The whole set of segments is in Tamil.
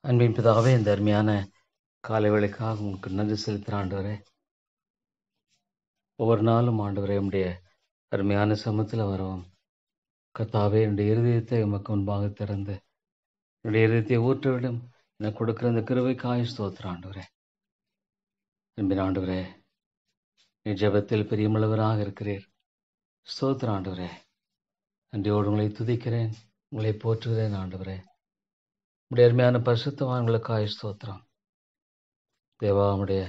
அன்பின் பிதாவே, இந்த அருமையான காலை வேளைக்காக உங்களுக்கு நன்றி செலுத்துகிற ஆண்டவரே. ஒவ்வொரு நாளும் ஆண்டவரே உடைய அருமையான சமத்தில் வரவும் கர்த்தாவே, என்னுடைய இருதயத்தை உமக்கு முன்பாக திறந்து என்னுடைய இருதயத்தை ஊற்றவிடும் எனக்கு கொடுக்குற இந்த கிருபைக்காய் ஸ்தோத்திரம் ஆண்டவரே. அன்பின் ஆண்டவரே, நீ ஜெபத்தில் பிரியமுள்ளவராக இருக்கிறீர். ஸ்தோத்திரம் ஆண்டவரே. நன்றியோடு உங்களை துதிக்கிறேன், உங்களை போற்றுகிறேன் ஆண்டவரே. உடைய அருமையான பரிசுத்தவான்களுக்காய் ஸ்தோத்திரம். தேவா, உடைய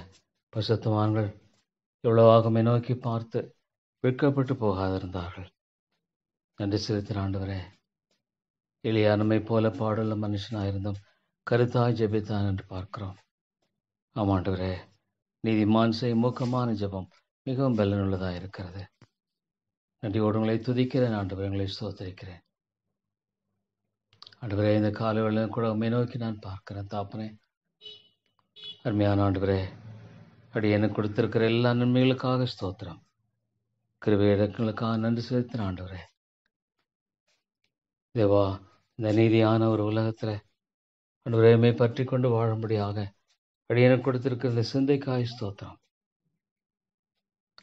பரிசுத்தவான்கள் எவ்வளவாக நோக்கி பார்த்து வெட்கப்பட்டு போகாதிருந்தார்கள். நன்றி செலுத்தின ஆண்டவரே. எளியா நம்மை போல பாடுள்ள மனுஷனாயிருந்தும் கருத்தாய் ஜெபித்தான் என்று பார்க்கிறோம். ஆமாண்டவரே, நீதிமான் செய்யும் மூக்கமான ஜெபம் மிகவும் பலனுள்ளதாக இருக்கிறது. நன்றியோடு உங்களை துதிக்கிறேன் ஆண்டவரே, உங்களை ஸ்தோத்திரிக்கிறேன் ஆண்டவரே. இந்த காலையில் கூட உண்மை நோக்கி நான் பார்க்கிறேன் தாப்பனே. அருமையான ஆண்டவரே, அடி எனக்கு கொடுத்திருக்கிற எல்லா நன்மைகளுக்காக ஸ்தோத்திரம். கிருபை இடங்களுக்காக நன்றி செலுத்தின ஆண்டவரே. தேவா, இந்த நீதியான ஒரு உலகத்தில் ஆண்டவரையுமே பற்றி கொண்டு வாழும்படியாக அடி எனக்கு கொடுத்திருக்கிற இந்த சிந்தைக்காய் ஸ்தோத்திரம்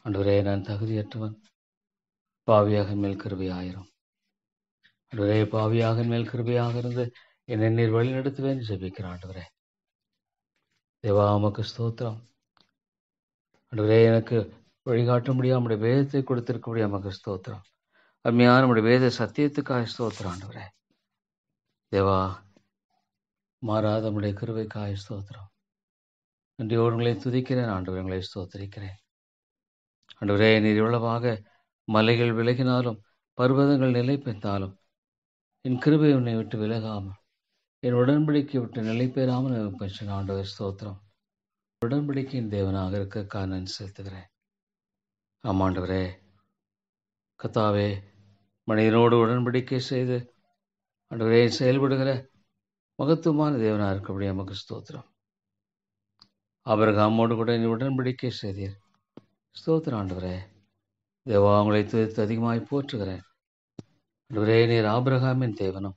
ஆண்டவரே. நான் தகுதியற்றவன், பாவியாக மேல் கிருபையாயிரும் ஆண்டவரே. பாவியாக மேல் கிருபையாக இருந்து என்னை நீர் வழி நடத்துவேன் ஜெபிக்கிறேன் ஆண்டவரே. தேவா, உமக்கு ஸ்தோத்திரம் ஆண்டவரே. எனக்கு வழிகாட்ட முடியாம நம்முடைய வேதத்தை கொடுத்திருக்க முடியாம நமக்கு ஸ்தோத்திரம். அருமையான நம்முடைய வேத சத்தியத்துக்காக ஸ்தோத்திரம் ஆண்டவரே. தேவா, மாறாத நம்முடைய கிருபைக்காக ஸ்தோத்திரம். நன்றியோடு உங்களை துதிக்கிறேன் ஆண்டவரே, உங்களை ஸ்தோத்திரிக்கிறேன் ஆண்டவரே. நீர் எவ்வளவாக மலைகள் விலகினாலும் பர்வதங்கள் நிலை பெற்றாலும் என் கிருபை உன்னை விட்டு விலகாமல் என் உடன்படிக்கை விட்டு நிலை பெறாமல் பெற்ற ஆண்டவர் ஸ்தோத்திரம். உடன்படிக்கையின் தேவனாக இருக்க நான் செலுத்துகிறேன். ஆமாண்டவரே, கர்த்தாவே, மனிதனோடு உடன்படிக்கை செய்து ஆண்டவரே செயல்படுகிற மகத்துவமான தேவனாக இருக்கபடி நமக்கு ஸ்தோத்திரம். ஆபிரகாமோடு கூட நீ உடன்படிக்கை செய்தீர். ஸ்தோத்திரம் ஆண்டவரே. தேவா, உங்களை துதித்து அதிகமாய் போற்றுகிறேன் ஆண்டவரே. நீர் ஆபிரகாமின் தேவனும்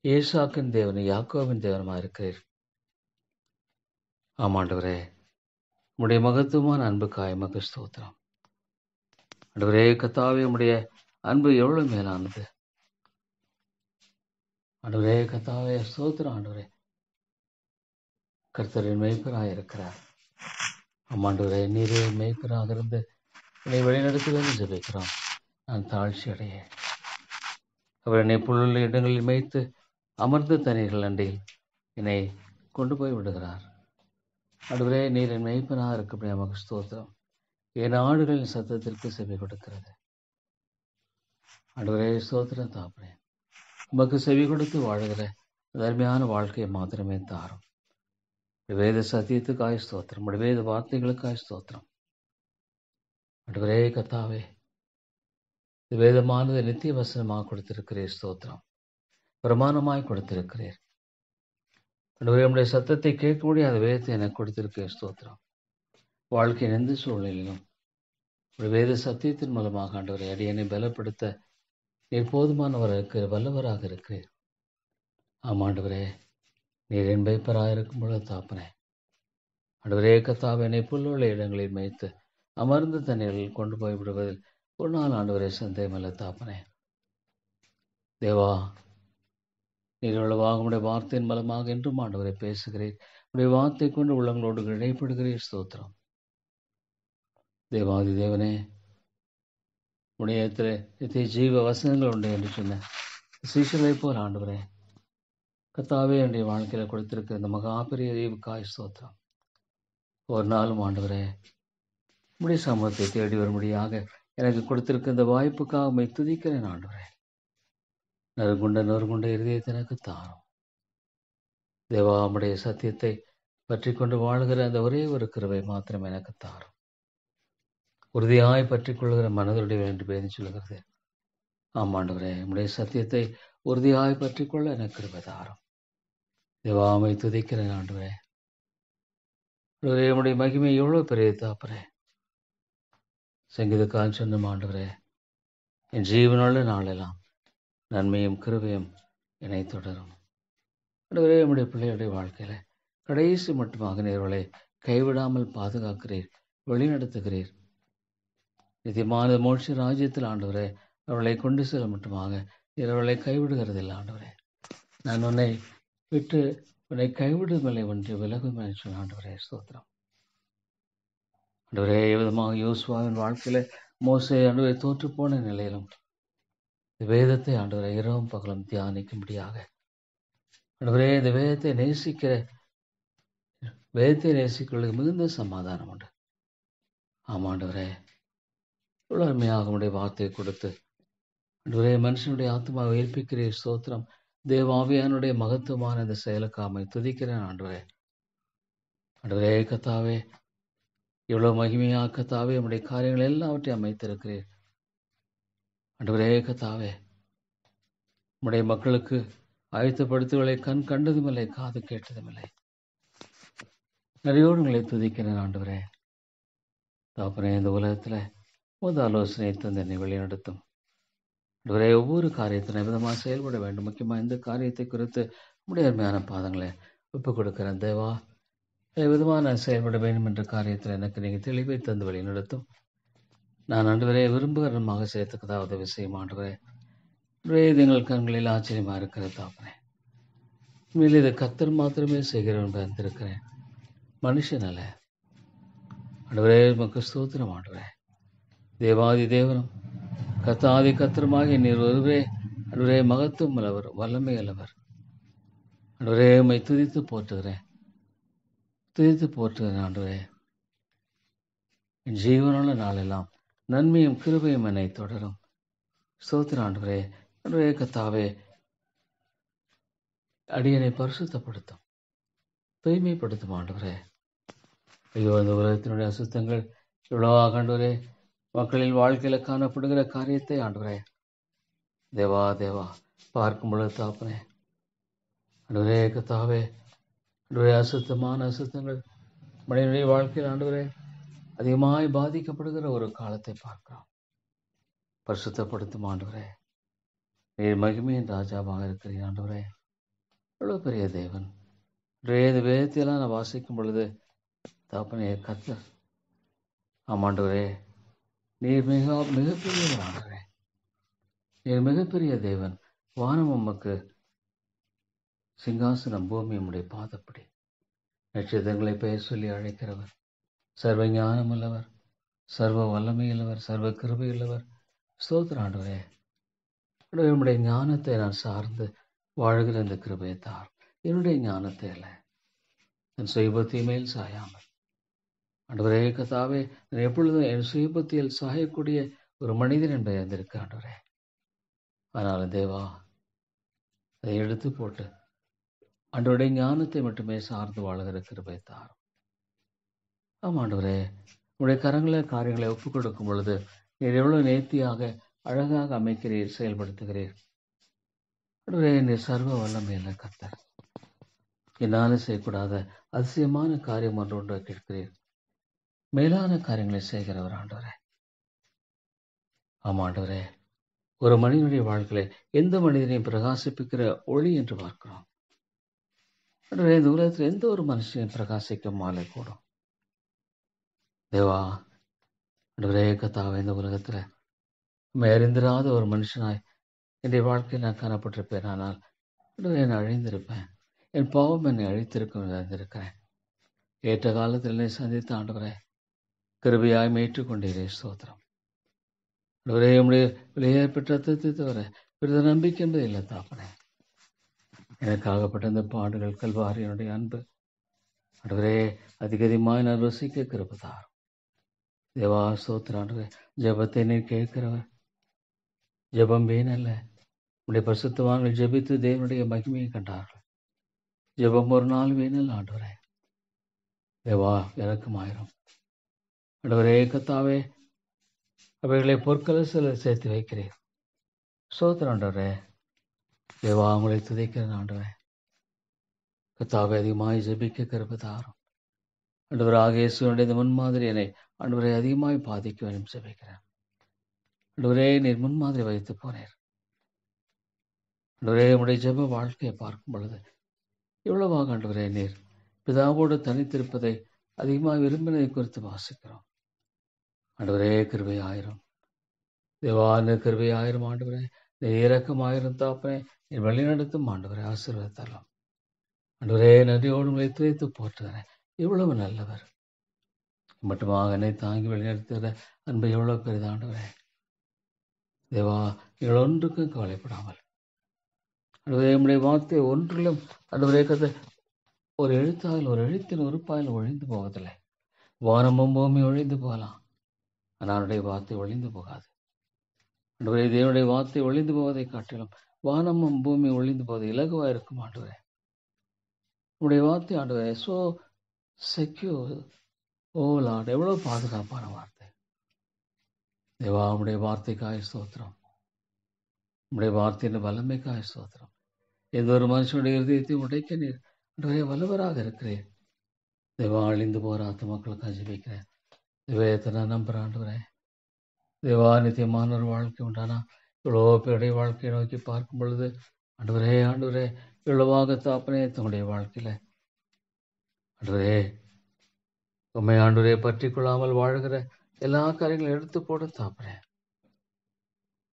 ஏசாக்கின் தேவனும் யாக்கோபின் தேவனுமாக இருக்கிறீர். ஆமாண்டவரே, உம்முடைய மகத்துவமான அன்புக்காய் எமக்கு ஸ்தோத்திரம் ஆண்டவரே. கர்த்தாவே, உம்முடைய அன்பு எவ்வளவு மேலானது ஆண்டவரே. கர்த்தாவே, ஸ்தோத்திரம் ஆண்டவரே. கர்த்தரின் மேய்ப்பராக இருக்கிறார். ஆமாண்டவரே, நீரே மேய்ப்பராக இருந்து என்னை வழிநடத்துவேன் ஜெபிக்கிறோம். நான் தாழ்ச்சி அடைய அவர் என்னை புல்லுள்ள இடங்களில் மேய்த்து அமர்ந்த தண்ணீர்கள் அண்டையில் என்னை கொண்டு போய் விடுகிறார். ஆண்டவரே, நீர் என் மேய்ப்பனாக இருக்கப்படி நமக்கு ஸ்தோத்திரம். என் ஆடுகளின் சத்தத்திற்கு செவி கொடுக்கிறது. ஆண்டவரே, ஸ்தோத்திரம் தாப்பனே. உமக்கு செவி கொடுத்து வாழுகிற அருமையான வாழ்க்கையை மாத்திரமே தாரும். வேத சத்தியத்துக்காய் ஸ்தோத்திரம், வேத வார்த்தைகளுக்காய் ஸ்தோத்திரம் ஆண்டவரே. கர்த்தாவே, வேதமானது நித்திய வசனமாக கொடுத்திருக்கிறீர். ஸ்தோத்திரம். பிரமாணமாய் கொடுத்திருக்கிறீர் ஆண்டவரே. நம்முடைய சத்தத்தை கேட்க முடியாத வேதத்தை எனக்கு கொடுத்திருக்கிறேன். ஸ்தோத்திரம். வாழ்க்கையின் எந்த சூழ்நிலையிலும் ஒரு வேத சத்தியத்தின் மூலமாக ஆண்டவரை அடியனை பலப்படுத்த நீர் போதுமானவராக இருக்கிற வல்லவராக இருக்கிறீர். ஆமாண்டவரே, நீர் என் மேய்ப்பராக இருக்கும் பொழுது தாப்பனே. ஆண்டவரே, கர்த்தாவே, என்னை புல்லுள்ள இடங்களில் மேய்த்து அமர்ந்த தண்ணீரில் கொண்டு போய் விடுவதில் ஒரு நாள் ஆண்டவரே சந்தேகமல்ல தாப்பனே. தேவா, நீர் எவ்வளவாக உடைய வார்த்தையின் மூலமாக என்றும் ஆண்டவரை பேசுகிறீர். உடைய வார்த்தை கொண்டு உள்ளங்களோடு இடைப்படுகிறீர். ஸ்தோத்திரம். தேவாதி தேவனே, உடைய நித்திய ஜீவ வசனங்கள் உண்டு என்று சொன்ன சீஷர்களை போல் ஆண்டவரே, கர்த்தாவே, என்னுடைய வாழ்க்கையில் கொடுத்திருக்கிற இந்த மகா பெரிய ஈவுக்காய் ஸ்தோத்திரம். ஒரு நாளும் ஆண்டவரே, உடைய சமூகத்தை தேடி வரும்படியாக எனக்கு கொடுத்திருக்க இந்த வாய்ப்புக்காக உம்மை துதிக்கிறேன் ஆண்டவரே. நறுங்குண்ட இருதயத்தை எனக்கு தாரும். தேவா, உம்முடைய சத்தியத்தை பற்றி கொண்டு வாழ்கிற அந்த ஒரே ஒரு கிருபை மாத்திரம் எனக்கு தாரும். உறுதியாய் பற்றி கொள்கிற மனதுடைய வேண்டும் என்று சொல்லுகிறது. ஆமாண்டவரே, உம்முடைய சத்தியத்தை உறுதியாய் பற்றி கொள்ள எனக்கு கிருபை தாரும். தேவா, உம்மை துதிக்கிறேன் ஆண்டவரே. உம்முடைய மகிமை எவ்வளவு பெரிய தாப்பரே. சங்கீதக்காரன் சொன்ன ஆண்டவரே, என் ஜீவனுள்ள நாளெல்லாம் நன்மையும் கிருபையும் என்னை தொடரும். ஆண்டவரே, நம்முடைய பிள்ளைகளுடைய வாழ்க்கையில கடைசி மட்டுமாக நேர்வலை கைவிடாமல் பாதுகாக்கிறீர், வழிநடத்துகிறீர். நித்தியமான மோட்ச ராஜ்யத்தில் ஆண்டவரே அவர்களை கொண்டு செல்ல மட்டுமாக நீர் அவர்களை கைவிடுகிறதில்லை. ஆண்டவரே, நான் உன்னை விட்டு உன்னை கைவிடுவதில்லை ஒன்று விலகும் என்று சொன்ன ஆண்டவரே, ஸ்தோத்திரம். ஆண்டவரே, விதமாக யோசுவாவின் வாழ்க்கையில மோசே ஆண்டவரை தோற்று போன நிலையிலும் வேதத்தை ஆண்டவரை இரவும் பகலும் தியானிக்கும்படியாக ஆண்டவரே, இந்த வேதத்தை நேசிக்கிறவர்களுக்கு மிகுந்த சமாதானம் உண்டு. ஆமாண்டவரே, இவ்வளவு அருமையாக உடைய வார்த்தையை கொடுத்து ஆண்டவரே மனுஷனுடைய ஆத்மாவை உயிர்ப்பிக்கிறீர். ஸ்தோத்திரம். தேவாவியானுடைய மகத்துவமான இந்த செயலுக்காமை துதிக்கிறேன். ஆண்டவரே, ஆண்டவரே கத்தாவே, இவ்வளவு மகிமையாக கத்தாவே உடைய காரியங்கள் எல்லாவற்றையும் அமைத்திருக்கிறீர். ஆண்டவரே கத்தாவே, உடைய மக்களுக்கு ஆயத்தப்படுத்துவதை கண் கண்டதுமில்லை, காது கேட்டதுமில்லை. நிறையோடு உங்களை துதிக்கிறேன். ஆண்டவரே தாப்பனே, இந்த உலகத்துல ஆலோசனை தந்து என்னை வழிநடத்தும். ஆண்டவரே, ஒவ்வொரு காரியத்திலும் விதமாக செயல்பட வேண்டும். முக்கியமாக இந்த காரியத்தை குறித்து உடைய அருமையான பாதங்களை ஒப்புக் கொடுக்கிறேன். தேவா, விதமாக நான் செயல்பட வேண்டும் என்ற காரியத்தில் எனக்கு நீங்கள் தெளிவை தந்து வழிநடத்தும். நான் ஆண்டவரே விரும்புகிறமாக சேர்த்துக்கதா உதவி செய்யும். ஆண்டவரே, இது எங்கள் கண்களில் ஆச்சரியமாக இருக்கிற தாப்பனே, உண்மையில் இதை கர்த்தர் மாத்திரமே செய்கிறேன் என்று அறிந்திருக்கிறேன், மனுஷன் அல்ல. ஆண்டவரே உமக்கு ஸ்தோத்திரம். ஆண்டவரே, தேவாதி தேவனும் கர்த்தாதி கர்த்தருமாகிய நீர் ஒருவரே ஆண்டவரே மகத்துவம் உள்ளவர், வல்லமை அல்லவர். ஆண்டவரே உம்மை துதித்து போற்றுகிறேன் ஆண்டவரே. என் ஜீவனுள்ள நாளெல்லாம் நன்மையும் கிருபையும் என்னை தொடரும். ஸ்தோத்திரம் ஆண்டவரே. ஆண்டவரே கர்த்தாவே, அடியனை பரிசுத்தப்படுத்தும், தூய்மைப்படுத்தும். ஆண்டவரே, ஐயோ, இந்த உலகத்தினுடைய அசுத்தங்கள் இவ்வளவாக ஆண்டவரே மக்களின் வாழ்க்கையில காணப்படுகிற காரியத்தை ஆண்டவரே தேவா பார்க்கும் பொழுது தாப்பனே, ஆண்டவரே கர்த்தாவே, ஆண்டவரே அசுத்தங்கள் மனிதனுடைய வாழ்க்கையில் ஆண்டவரே அதிகமாய் பாதிக்கப்படுகிற ஒரு காலத்தை பார்க்கிறோம். பரிசுத்தப்படுத்தும் ஆண்டவரே. நீர் மகிமையின் ராஜாவாக இருக்கிறீர். ஆண்டவரே, எவ்வளவு பெரிய தேவன். இந்த வேதத்தையெல்லாம் நான் வாசிக்கும் பொழுது தாப்பனே கர்த்தர், ஆமாண்டவரே, நீர் மிகப்பெரிய ஆண்டவரே, நீர் மிகப்பெரிய தேவன். வானம் உமக்கு சிங்காசனம், பூமி உம்முடைய பாதப்படி. நட்சத்திரங்களை பெயர் சொல்லி அழைக்கிறவர், சர்வ ஞானம் உள்ளவர், சர்வ வல்லமையுள்ளவர், சர்வ கிருபையுள்ளவர். ஸ்தோத்திர ஆண்டவரே. என்னுடைய ஞானத்தை நான் சார்ந்து வாழ்கிற இந்த கிருபையை தார். என்னுடைய ஞானத்தை அல்ல, என் சுயபக்தி மேல் சாயாமல். ஆண்டவரே கர்த்தாவே, நான் எப்பொழுதும் என் சுயபக்தியில் சாயக்கூடிய ஒரு மனிதன் என்பதை அறிந்திருக்க ஆண்டவரே. ஆனாலும் தேவா, அதை எடுத்து போட்டு ஆண்டவருடைய ஞானத்தை மட்டுமே சார்ந்து வாழ்கிற கிருபை தாரும். ஆமாம் ஆண்டவரே, உடைய கரங்களை காரியங்களை ஒப்புக் கொடுக்கும் பொழுது நீர் எவ்வளவு நேர்த்தியாக அழகாக அமைக்கிறீர், செயல்படுத்துகிறீர். ஆண்டவரே, நீர் சர்வ வல்லமையில கர்த்தர். என்னாலும் செய்யக்கூடாத அதிசயமான காரியம் ஒன்று கேட்கிறீர். மேலான காரியங்களை செய்கிறவர் ஆண்டவரே. ஆமா ஆண்டவரே, ஒரு மனிதனுடைய வாழ்க்கையில எந்த மனிதனையும் பிரகாசிப்பிக்கிற ஒளி என்று பார்க்கிறோம். ஆண்டவரே, இந்த உலகத்தில் எந்த ஒரு மனுஷனையும் பிரகாசிக்க மாலை கூடும். தேவா, ஆண்டவரே கர்த்தாவே, இந்த உலகத்துல அறிந்திராத ஒரு மனுஷனாய் என்னுடைய வாழ்க்கையில் நான் காணப்பட்டிருப்பேன். ஆனால் ஆண்டவரே, நான் அழிந்திருப்பேன். என் பாவம் என்னை அழித்திருக்கும் அறிந்திருக்கிறேன். ஏற்ற காலத்தில் என்னை சந்தித்த ஆண்டவரே, கிருபையாய் ஏற்றுக்கொண்டீரே. ஸ்தோத்திரம். ஆண்டவரே, உம்முடைய விலையேற்பட்ட ரத்தத்தை தவிர பிறந்த நம்பிக்கை என்பது இல்லை தாப்பனே. எனக்காகப்பட்ட இந்த பாடுகள், கல்வாரி, என்னுடைய அன்பு ஆண்டவரே அதிகமாய் நான் ருசிக்க கிருபைதார். தேவா ஸ்தோத்திரம். ஆண்டவரே, ஜெபத்தை நீர் கேட்கிறவர். ஜெபம் வீணல்ல. உடைய பரிசுத்தவான்கள் ஜெபித்து தேவனுடைய மகிமையை கண்டார்கள். ஜெபம் ஒரு நாள் வீணல். ஆண்டவரே தேவா, எனக்குமாயிரும். ஆண்டவரே கர்த்தாவே, அவைகளை பொற்கலசில் சேர்த்து வைக்கிறேன். ஸ்தோத்திரம் ஆண்டவரே. தேவா, உங்களை துதிக்கிறேன். ஆண்டவரே கர்த்தாவே, அதிகமாய் ஜெபிக்க கிருபை தாரும். ஆண்டவராக இயேசுவினுடைய இந்த முன்மாதிரி என்னை ஆண்டவரை அதிகமாய் பாதிக்க வேண்டும் ஜெபிக்கிறேன். ஆண்டவரே, நீர் முன்மாதிரி வைத்து போனீர். ஆண்டவரே, உடைய ஜெப வாழ்க்கையை பார்க்கும் பொழுது எவ்வளவாக ஆண்டவரே நீர் பிதாவோடு தனித்திருப்பதை அதிகமாக விரும்பினதை குறித்து வாசிக்கிறோம். ஆண்டவரே கிருபை ஆயிரம், தேவான கிருபை ஆயிரம். ஆண்டவரே நீர் இரக்கமாயிரம் தாப்பனே, நீர் வழிநடத்தும் ஆண்டவரே ஆசீர்வதித்தரலாம். ஆண்டவரே நன்றியோடு உங்களை துவைத்து போற்றுகிறேன். எவ்வளவு நல்லவர், மட்டுமாக என்னை தாங்கி வழிநடத்துகிற அன்பு எவ்வளவு பெரிது ஆண்டவரே. தேவா, நீங்கள் ஒன்றுக்கும் கவலைப்படாமல் ஆண்டவரே நம்முடைய வார்த்தை ஒன்றிலும் ஆண்டவரே கதை ஒரு எழுத்தாயில் ஒரு எழுத்தின் உறுப்பாயில் ஒழிந்து போவதில்லை. வானமும் பூமி ஒழிந்து போகலாம், ஆனால் அவருடைய வார்த்தை ஒழிந்து போகாது. ஆண்டவரே தேவனுடைய வார்த்தை ஒழிந்து போவதை காட்டிலும் வானமும் பூமி ஒழிந்து போவது இலகுவாக இருக்கும் ஆண்டவரே. உங்களுடைய வார்த்தை ஆண்டவரே சோ செக்யூர். ஓ லார்ட், எவ்வளவு பாதுகாப்பான வார்த்தை. தேவா, உடைய வார்த்தைக்காய் ஸ்தோத்திரம். உடைய வார்த்தையின் வல்லமைக்காய் ஸ்தோத்திரம். எந்த ஒரு மனுஷனுடைய இதயத்தை உடைக்க நீர் ஆண்டவரே வல்லவராக இருக்கிறேன். தேவா, அழிந்து போகிற ஆத்துமாக்களுக்காக ஜெபிக்கிறேன். தேவத்தை நான் நம்புகிறேன் ஆண்டவரே. தேவா, நித்தியமான ஒரு வாழ்க்கை உண்டானா இவ்வளோ பேருடைய வாழ்க்கையை நோக்கி பார்க்கும் பொழுது ஆண்டவரே ஆண்டவரே இவ்வளவாக தாப்பனே தன்னுடைய வாழ்க்கையில் ஆண்டவரே உண்மை ஆண்டவரே பற்றி கொள்ளாமல் வாழ்கிற எல்லா காரியங்களும் எடுத்து போட தாப்பனே.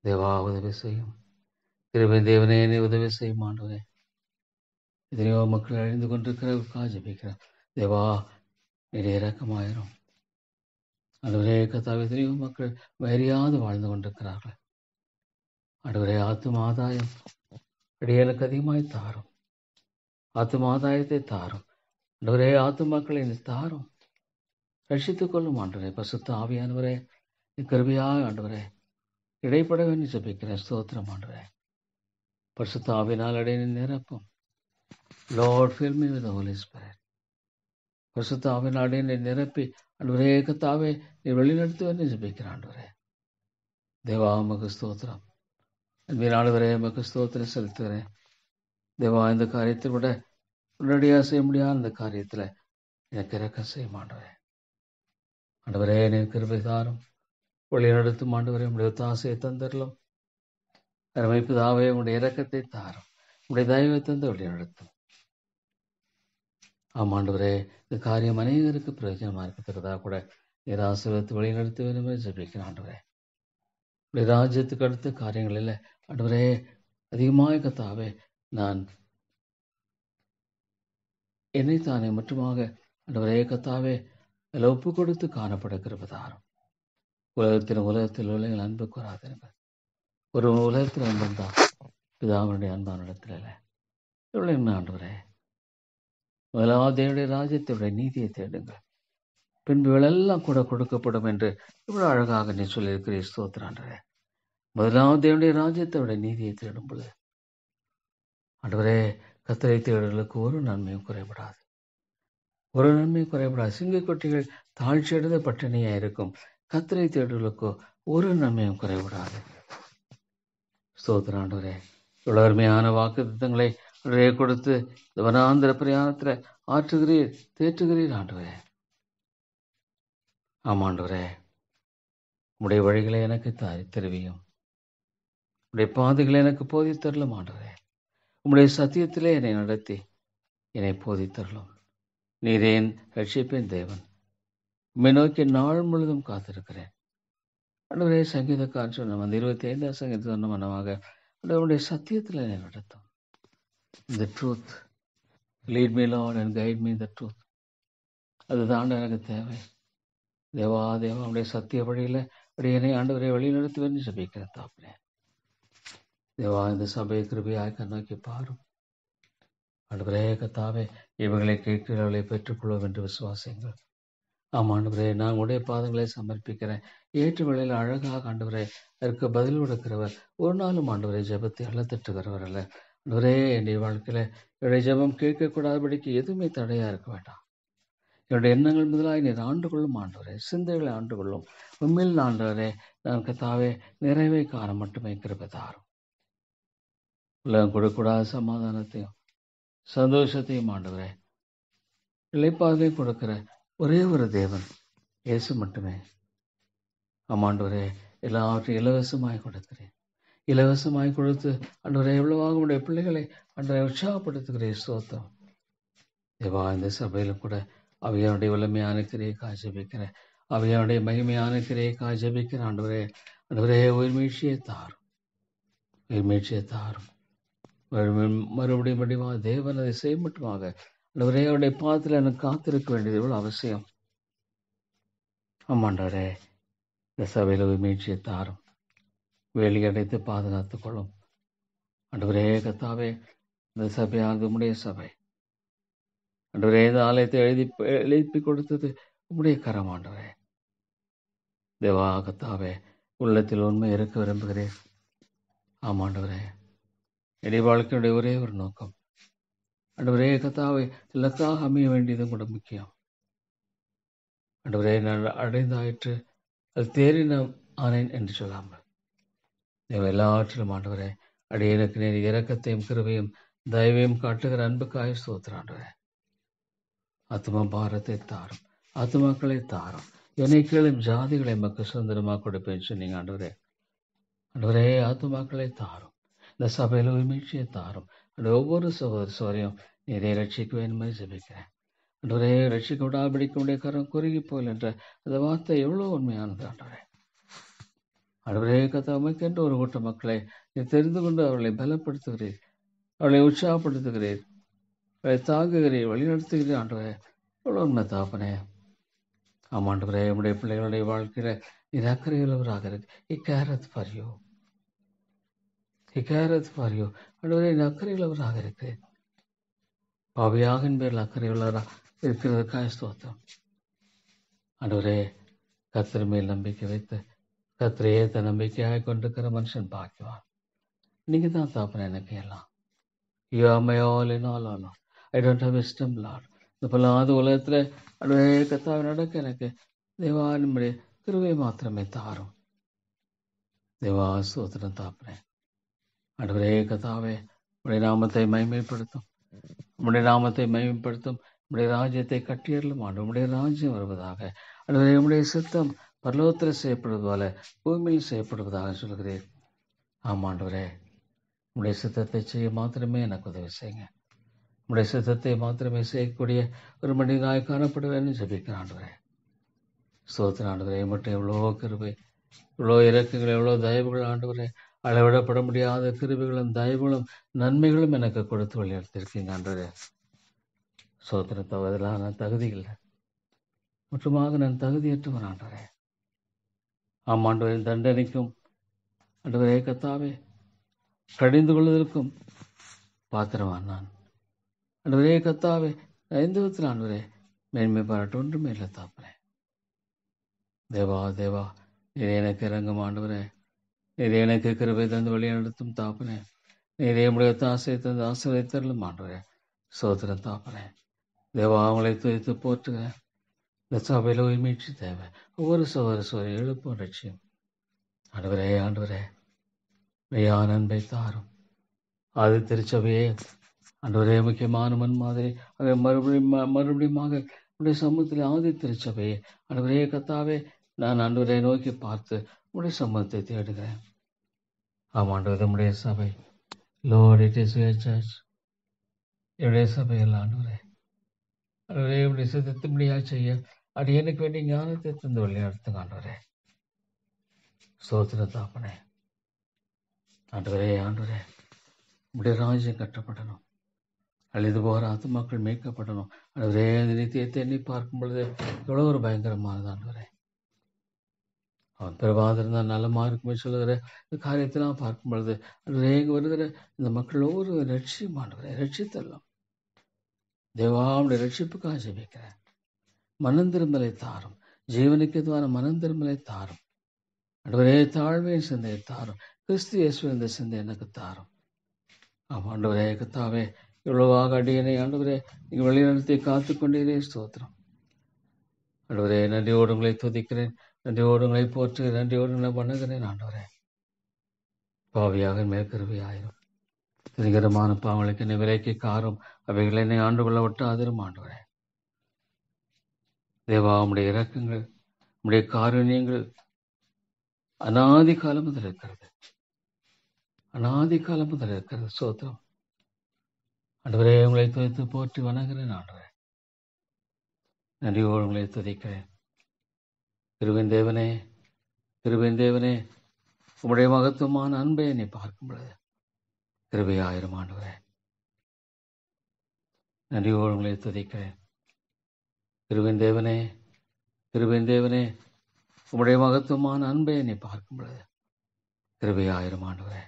தேவா, உதவி செய்யும். கிருபை தேவனே, என்னை உதவி செய்யும் ஆண்டவரே. எத்தனையோ மக்கள் அழிந்து கொண்டிருக்கிறவர்களுக்காக ஜெபிக்கிறேன். தேவா, நீர் இரக்கமாயிரும். ஆண்டவரே கர்த்தாவே, எத்தனையோ மக்கள் மரியாதை வாழ்ந்து கொண்டிருக்கிறார்கள். ஆண்டவரே, ஆத்தும ஆதாயம் அடியேனுக்கு அதிகமாய் தாரும். ஆத்தும ஆதாயத்தை தாரும் ஆண்டவரே. ஆத்துமாக்களை தாரும், ரட்சித்துக் கொள்ளும் ஆண்டவரே. பரிசுத்த ஆவியானவரே, கிருபையாக ஆண்டவரே இடைப்பட வேண்டும் ஜெபிக்கிறேன். ஸ்தோத்திரம் ஆண்டவரே. பரிசுத்த ஆவியினால் அடையை நிரப்பும். Lord, fill me with the Holy Spirit. பரிசுத்த ஆவியினால் அடையை நிரப்பி ஆண்டவரே கர்த்தாவே நீர் வழிநடத்த வேண்டும் ஜெபிக்கிறேன் ஆண்டவரே. தேவா, உமக்கு ஸ்தோத்திரம். அன்பின் ஆண்டவரே, உமக்கு ஸ்தோத்திரம் செலுத்துகிறேன். தேவா, இந்த காரியத்தை விட உடனடியாக செய்ய முடியாத இந்த காரியத்தில் எனக்கு இரக்கம் செய்யும் ஆண்டவரே. ஆண்டவரே, நீர் கிருபை தாரும், வழி நடத்தும் ஆண்டவரே. உடைய ஒத்தாசையை தந்தரலும். அருமைப்பிதாவே, உடைய இரக்கத்தை தாரும், உடைய தயவை தந்து வழி நடத்தும். ஆமாண்டவரே, இந்த காரியம் அநேகருக்கு பிரயோஜனமாக இருக்கத்தக்கதாக கூட நீர் ஆசீர்வதித்து வழி நடத்த வேண்டும் என்று ஜெபிக்கிறேன் ஆண்டவரே. உடைய ராஜ்யத்துக்கு அடுத்த காரியங்களில் ஆண்டவரே அதிகமாக கர்த்தாவே நான் என்னைத்தானே மட்டுமாக ஆண்டவரே கர்த்தாவே அதில் ஒப்பு கொடுத்து காணப்பட கிருபை தாரும். உலகத்தில் உள்ள எங்கள் அன்பு கூறாதீர்கள். ஒரு உலகத்தில் அன்புந்தான், பிதாவுடைய அன்பான இடத்துல இல்லை. இவ்வளோ என்ன ஆண்டவரே, முதலாவது தேவனுடைய ராஜ்யத்துடைய நீதியை தேடுங்கள், பின்பு இவளெல்லாம் கூட கொடுக்கப்படும் என்று இவ்வளவு அழகாக நீ சொல்லியிருக்கிறீர். ஸ்தோத்திரம் ஆண்டவரே. முதலாவது தேவனுடைய ராஜ்யத்தோட நீதியை தேடும் பொழுது ஆண்டவரே கர்த்தரை தேடுதலுக்கு ஒரு நன்மையும் குறைபடாது, ஒரு நன்மையும் குறைபடாது. சிங்கக்குட்டிகள் தாழ்ச்சி அடைந்த பட்டினியாக இருக்கும், கர்த்தரை தேடுதலுக்கோ ஒரு நன்மையும் குறைபடாது. ஸ்தோத்திரம் ஆண்டவரே. இவ்வளவு அருமையான வாக்குத்தத்தங்களை கொடுத்து இந்த வனாந்திர பிரயாணத்தில் ஆற்றுகிறீர், தேற்றுகிறீர் ஆண்டவரே. ஆமாண்டவரே, உடைய வழிகளை எனக்கு தெரிவியும், உடைய பாதைகளை எனக்கு போதித்தரலும் ஆண்டவரே. உம்முடைய சத்தியத்திலே என்னை நடத்தி என்னை போதித்தரலும். நீரேன் ரட்சிப்பேன் தேவன், உம்மை நோக்கி நாள் முழுதும் காத்திருக்கிறேன் ஆண்டவரே. சங்கீதக்காரன் சொன்ன அந்த 25ஆம் சங்கீதம் சொன்ன மனமாக ஆண்டவருடைய சத்தியத்தில் என்னை நடத்தும். இந்த truth lead me Lord and guide me the truth. அதுதான் எனக்கு தேவை. தேவா தேவா, உடைய சத்திய வழியில் அடியனை ஆண்டவரை வழி நடத்துவேன்னு ஜெபிக்கிறேன் தாப்பனே. தேவா, இந்த சபையை கிருபையாய் கண்ணோக்கி பாரும் ஆண்டவரே. கர்த்தாவே, இவங்களை கேட்கிறவர்களை பெற்றுக்கொள்வோம் என்று விசுவாசிங்கள். ஆமாண்டவரே, நான் உடைய பாதங்களை சமர்ப்பிக்கிறேன். ஏற்று வேளையில் அழகாக ஆண்டவரே அதற்கு பதில் கொடுக்கிறவர், ஒரு நாளும் ஆண்டவரை ஜெபத்தை அள்ளத்தட்டுகிறவர் அல்ல ஆண்டவரே. என்னுடைய வாழ்க்கையில் என்னுடைய ஜெபம் கேட்கக்கூடாதபடிக்கு எதுவுமே தடையாக இருக்க வேண்டாம். என்னுடைய எண்ணங்கள் முதலாக நீர் ஆண்டு கொள்ளும் ஆண்டவரே, சிந்தைகளை ஆண்டு கொள்ளும். உண்மையில் ஆண்டவரே, நான் கர்த்தாவே நிறைவை காண மட்டுமே கிருபை தாரும். உலகம் கொடுக்கூடாத சமாதானத்தையும் சந்தோஷத்தையும் ஆண்டவரே இளைப்பாதையும் கொடுக்கிற ஒரே ஒரு தேவன் இயேசு மட்டுமே. ஆமாண்டவரே, எல்லாவற்றையும் இலவசமாய் கொடுக்கிறேன். இலவசமாய் கொடுத்து ஆண்டவரே எவ்வளவாக உடைய பிள்ளைகளை ஆண்டவரை உற்சாகப்படுத்துகிறேன். ஸ்தோத்திரம். தேவா, இந்த சபையிலும் கூட அவையானுடைய வல்லமையான கிரியைக்காக ஜெபிக்கிறேன். அவையானுடைய மகிமையான கிரியைக்காக ஜெபிக்கிறேன். ஆண்டவரே, ஆண்டவரே, உயிர்மீழ்ச்சியை தாரும், உயிர்மீழ்ச்சியை தாரும். மறுபடியும் மறுபடியும் தேவன் அதை செய்யமட்டுமாக ஆண்டவரே, அவருடைய பாதத்தில் எனக்கு காத்திருக்க வேண்டியது எவ்வளவு அவசியம். ஆமாண்டவரே, இந்த சபையில் உயிர்மீழ்ச்சியை தாரும், வேலியடைத்து பாதுகாத்துக் கொள்ளும். ஆண்டவரே கர்த்தாவே, இந்த சபையானது உம்முடைய சபை. ஆண்டவரே, இந்த ஆலயத்தை எழுப்பி கொடுத்தது உம்முடைய கரம். ஆண்டவரே தேவா கர்த்தாவே, உள்ளத்தில் உண்மை இருக்க விரும்புகிறேன். ஆமாண்டவரே, என்னுடைய வாழ்க்கையுடைய ஒரே ஒரு நோக்கம் ஆண்டவரே கர்த்தாவே, இலக்காக அமைய வேண்டியதும் கூட முக்கியம். ஆண்டவரே, நான் அடைந்தாயிற்று, அது தேறின ஆனேன் என்று சொல்லாமல் தேவ எல்லாற்றிலும் ஆண்டவரே, அடியனுக்கு நேர் இரக்கத்தையும் கிருபையும் தயவையும் காட்டுகிற அன்புக்காய் ஸ்தோத்திரம். ஆண்டவரே, ஆத்தும பாரத்தை தாரும், ஆத்துமாக்களை தாரும், என்னை கேளும் ஜாதிகளை மக்கள் சுதந்திரமாக கொடுப்பேன்னு சொன்னீங்க. ஆண்டவரே, ஆண்டவரே, ஆத்துமாக்களை தாரும், இந்த சபையில் உரிமைச்சியை தாரும். ஒவ்வொரு சோரையும் நீரே ரட்சிக்க வேண்டும் என்று ஜெபிக்கிறேன். ஆண்டவரே, ரட்சிக்க விடாபிடிக்க கரம் குறுகி போயில் என்ற அந்த வார்த்தை எவ்வளவு உண்மையானது. ஆண்டவரே, ஆண்டவரே கர்த்தாவுக்கென்று ஒரு கூட்ட மக்களை நீ தெரிந்து கொண்டு அவர்களை பலப்படுத்துகிறீர், அவர்களை உற்சாகப்படுத்துகிறீர், அவர்களை தாங்குகிறீர், வழிநடத்துகிறீர். ஆண்டவரே, எவ்வளவு உண்மை தாப்பனே. ஆமாண்டவரே, உடைய பிள்ளைகளுடைய வாழ்க்கையில நீர் அக்கறையுள்ளவராக இருக்கு. இக்கேரத் ஃபார் யூ, இக்கேரத் ஃபார் யூ. ஆண்டவரே, நீ அக்கறையுள்ளவராக இருக்கிறேன். பாவியாகின் பேரில் அக்கறையுள்ளவராக இருக்கிறதுக்காக ஸ்தோத்திரம். ஆண்டவரே, கர்த்தர் மேல் நம்பிக்கை வைத்து கர்த்தரையே தன் நம்பிக்கையாக கொண்டிருக்கிற மனுஷன் பாக்கியவான். நீங்க தான் தாப்பன எனக்கு எல்லாம். You are my all in all, Lord. I don't have wisdom, Lord. இந்த பொல்லாத உலகத்துல ஆண்டவரே கர்த்தாவே நடக்க எனக்கு தேவா நம்முடைய கிருபை மாத்திரமே தாரும். தேவா ஸ்தோத்திரம் தாப்பனே. ஆண்டவரே கர்த்தாவே, உடைய நாமத்தை மகிமைப்படுத்தும், உடைய நாமத்தை மகிமைப்படுத்தும், உடைய ராஜ்யத்தை கட்டியறலும். ஆண்டு உடைய ராஜ்யம் வருவதாக. ஆண்டவரே, உடைய சித்தம் பரலோகத்தில் செய்யப்படுவது போல பூமியில் செய்யப்படுவதாக சொல்கிறேன். ஆமாண்டவரே, உடைய சித்தத்தை செய்ய மாத்திரமே எனக்கு உதவி செய்யுங்க. உடைய சித்தத்தை மாத்திரமே செய்யக்கூடிய ஒரு மனிதனாய் காணப்படுவேன்னு ஜெபிக்கிறேன். ஆண்டவரே ஸ்தோத்திரம். ஆண்டவரே, மட்டும் எவ்வளோ கிருபை, இவ்வளோ இறக்கங்கள், எவ்வளோ தயவுகள். ஆண்டவரே, அளவிடப்பட முடியாத கிருபைகளும் தயவுகளும் நன்மைகளும் எனக்கு கொடுத்து வழிநடத்திருக்கீங்க. ஆண்டவரே ஸ்தோத்திரம். தவறெல்லாம் நான் தகுதி இல்லை, முற்றுமாக நான் தகுதியற்றவன். ஆண்டவரே, ஆமாண்டவரே, தண்டனைக்கும் ஆண்டவரே கர்த்தாவே கடிந்து கொள்வதற்கும் பாத்திரவான் நான். ஆண்டவரே கர்த்தாவே, எந்த விதத்தில் ஆண்டவரே மேன்மை பாராட்ட ஒன்றுமே இல்லை தாப்பனே. தேவா தேவா, நீரே எனக்கு இறங்கும். ஆண்டவரே, நீரே எனக்கு கிருபை தந்து வழியை நடத்தும் தாப்பனே. நீரே உடைய ஆசையை தந்து ஆசிரியத்தரலும். ஆண்டவரே சோதரன் தாப்பனே. தேவா, அவங்களை துவைத்து போற்றுகிறேன். இந்த சபையில் உயிர்மீட்சி தேவை. ஒவ்வொரு சோதரை எழுப்பும் லட்சியம். ஆண்டவரே, ஆண்டவரே, மெய்யான அன்பை தாரும். அது திருச்சபையே ஆண்டவரே, முக்கியமான மண் மாதிரி அதை மறுபடியும் உடைய சமூகத்தில் ஆதி திருச்சபையே ஆண்டவரே கர்த்தாவே, நான் ஆண்டவரை நோக்கி பார்த்து உடைய சமூகத்தை தேடுகிறேன். ஆமாண்டவர், உடைய சபை Lord, it is your search. என்னுடைய சபையில் ஆண்டவரே, ஆண்டவரே உடைய சித்தத்தின்படியா செய்ய அது எனக்கு வேண்டிய ஞானத்தை தந்து வழிநடத்துங்க. ஆண்டவரே ஸ்தோத்திர தாப்பனே. ஆண்டவரே, ஆண்டவரே, உடைய ராஜ்யம் கட்டப்படணும், அழிது போகிற ஆத்துமாக்கள் மீட்கப்படணும். ஆண்டவரே, அந்த நித்தியத்தை எண்ணி பார்க்கும் பொழுது எவ்வளோ ஒரு பயங்கரமானது. ஆண்டவரே, அவன் பிறவாதிருந்தால் நலமாக இருக்குமே சொல்லுகிற இந்த காரியத்தெல்லாம் பார்க்கும் பொழுது ஆண்டவரே, இங்கு வருகிற இந்த மக்கள் ஒவ்வொரு லட்சியம் ஆண்டவரே ரட்சித்தெல்லாம் தேவாவுடைய ரட்சிப்புக்காக ஜெபிக்கிறேன். மனம் திரும்பலை தாரும், ஜீவனுக்கு எதுவான மனம் திரும்பலை தாரும். ஆண்டவரே, தாழ்மையின் சிந்தையை தாரும். கிறிஸ்து இயேசுவின் இந்த சிந்தை எனக்கு தாரும். ஆண்டவரே கர்த்தாவே, இவ்வளவாக அடியனை ஆண்டவரே நீங்கள் வழிநடத்தி காத்து கொண்டீரே ஸ்தோத்திரம். ஆண்டவரே, நன்றியோடு உங்களை துதிக்கிறேன், நன்றியோடு உங்களை போற்றுகிறேன், நன்றியோடு உங்களை வணங்குகிறேன். ஆண்டவரே, பாவியாக மேல் கிருபையாயிரும். திரிகரமான பாவங்களுக்கு என்னை விலைக்கு காரும், அவைகளை என்னை ஆண்டு கொள்ள விட்டு ஆதரும். ஆண்டவரே தேவா, உம்முடைய இரக்கங்கள், உம்முடைய காருண்யங்கள் அநாதி காலம் முதல் இருக்கிறது, அநாதி காலம் முதல் இருக்கிறது. ஸ்தோத்திரம். ஆண்டவரே, உங்களை துவைத்து போற்றி வணங்குகிறேன். ஆண்டவரே, நன்றியோடு உங்களை துதிக்கிறேன். கிருபையின் தேவனே, கிருபையின் தேவனே, உம்முடைய மகத்துவமான அன்பை என்னை பார்க்கும் பொழுது கிருபையாயிரம் ஆண்டவரே. நன்றியோடு உங்களை துதிக்கிறேன். கிருபையின் தேவனே, கிருபையின் தேவனே, உம்முடைய மகத்துவமான அன்பை என்னை பார்க்கும் பொழுது கிருபையாயிரம் ஆண்டவரே.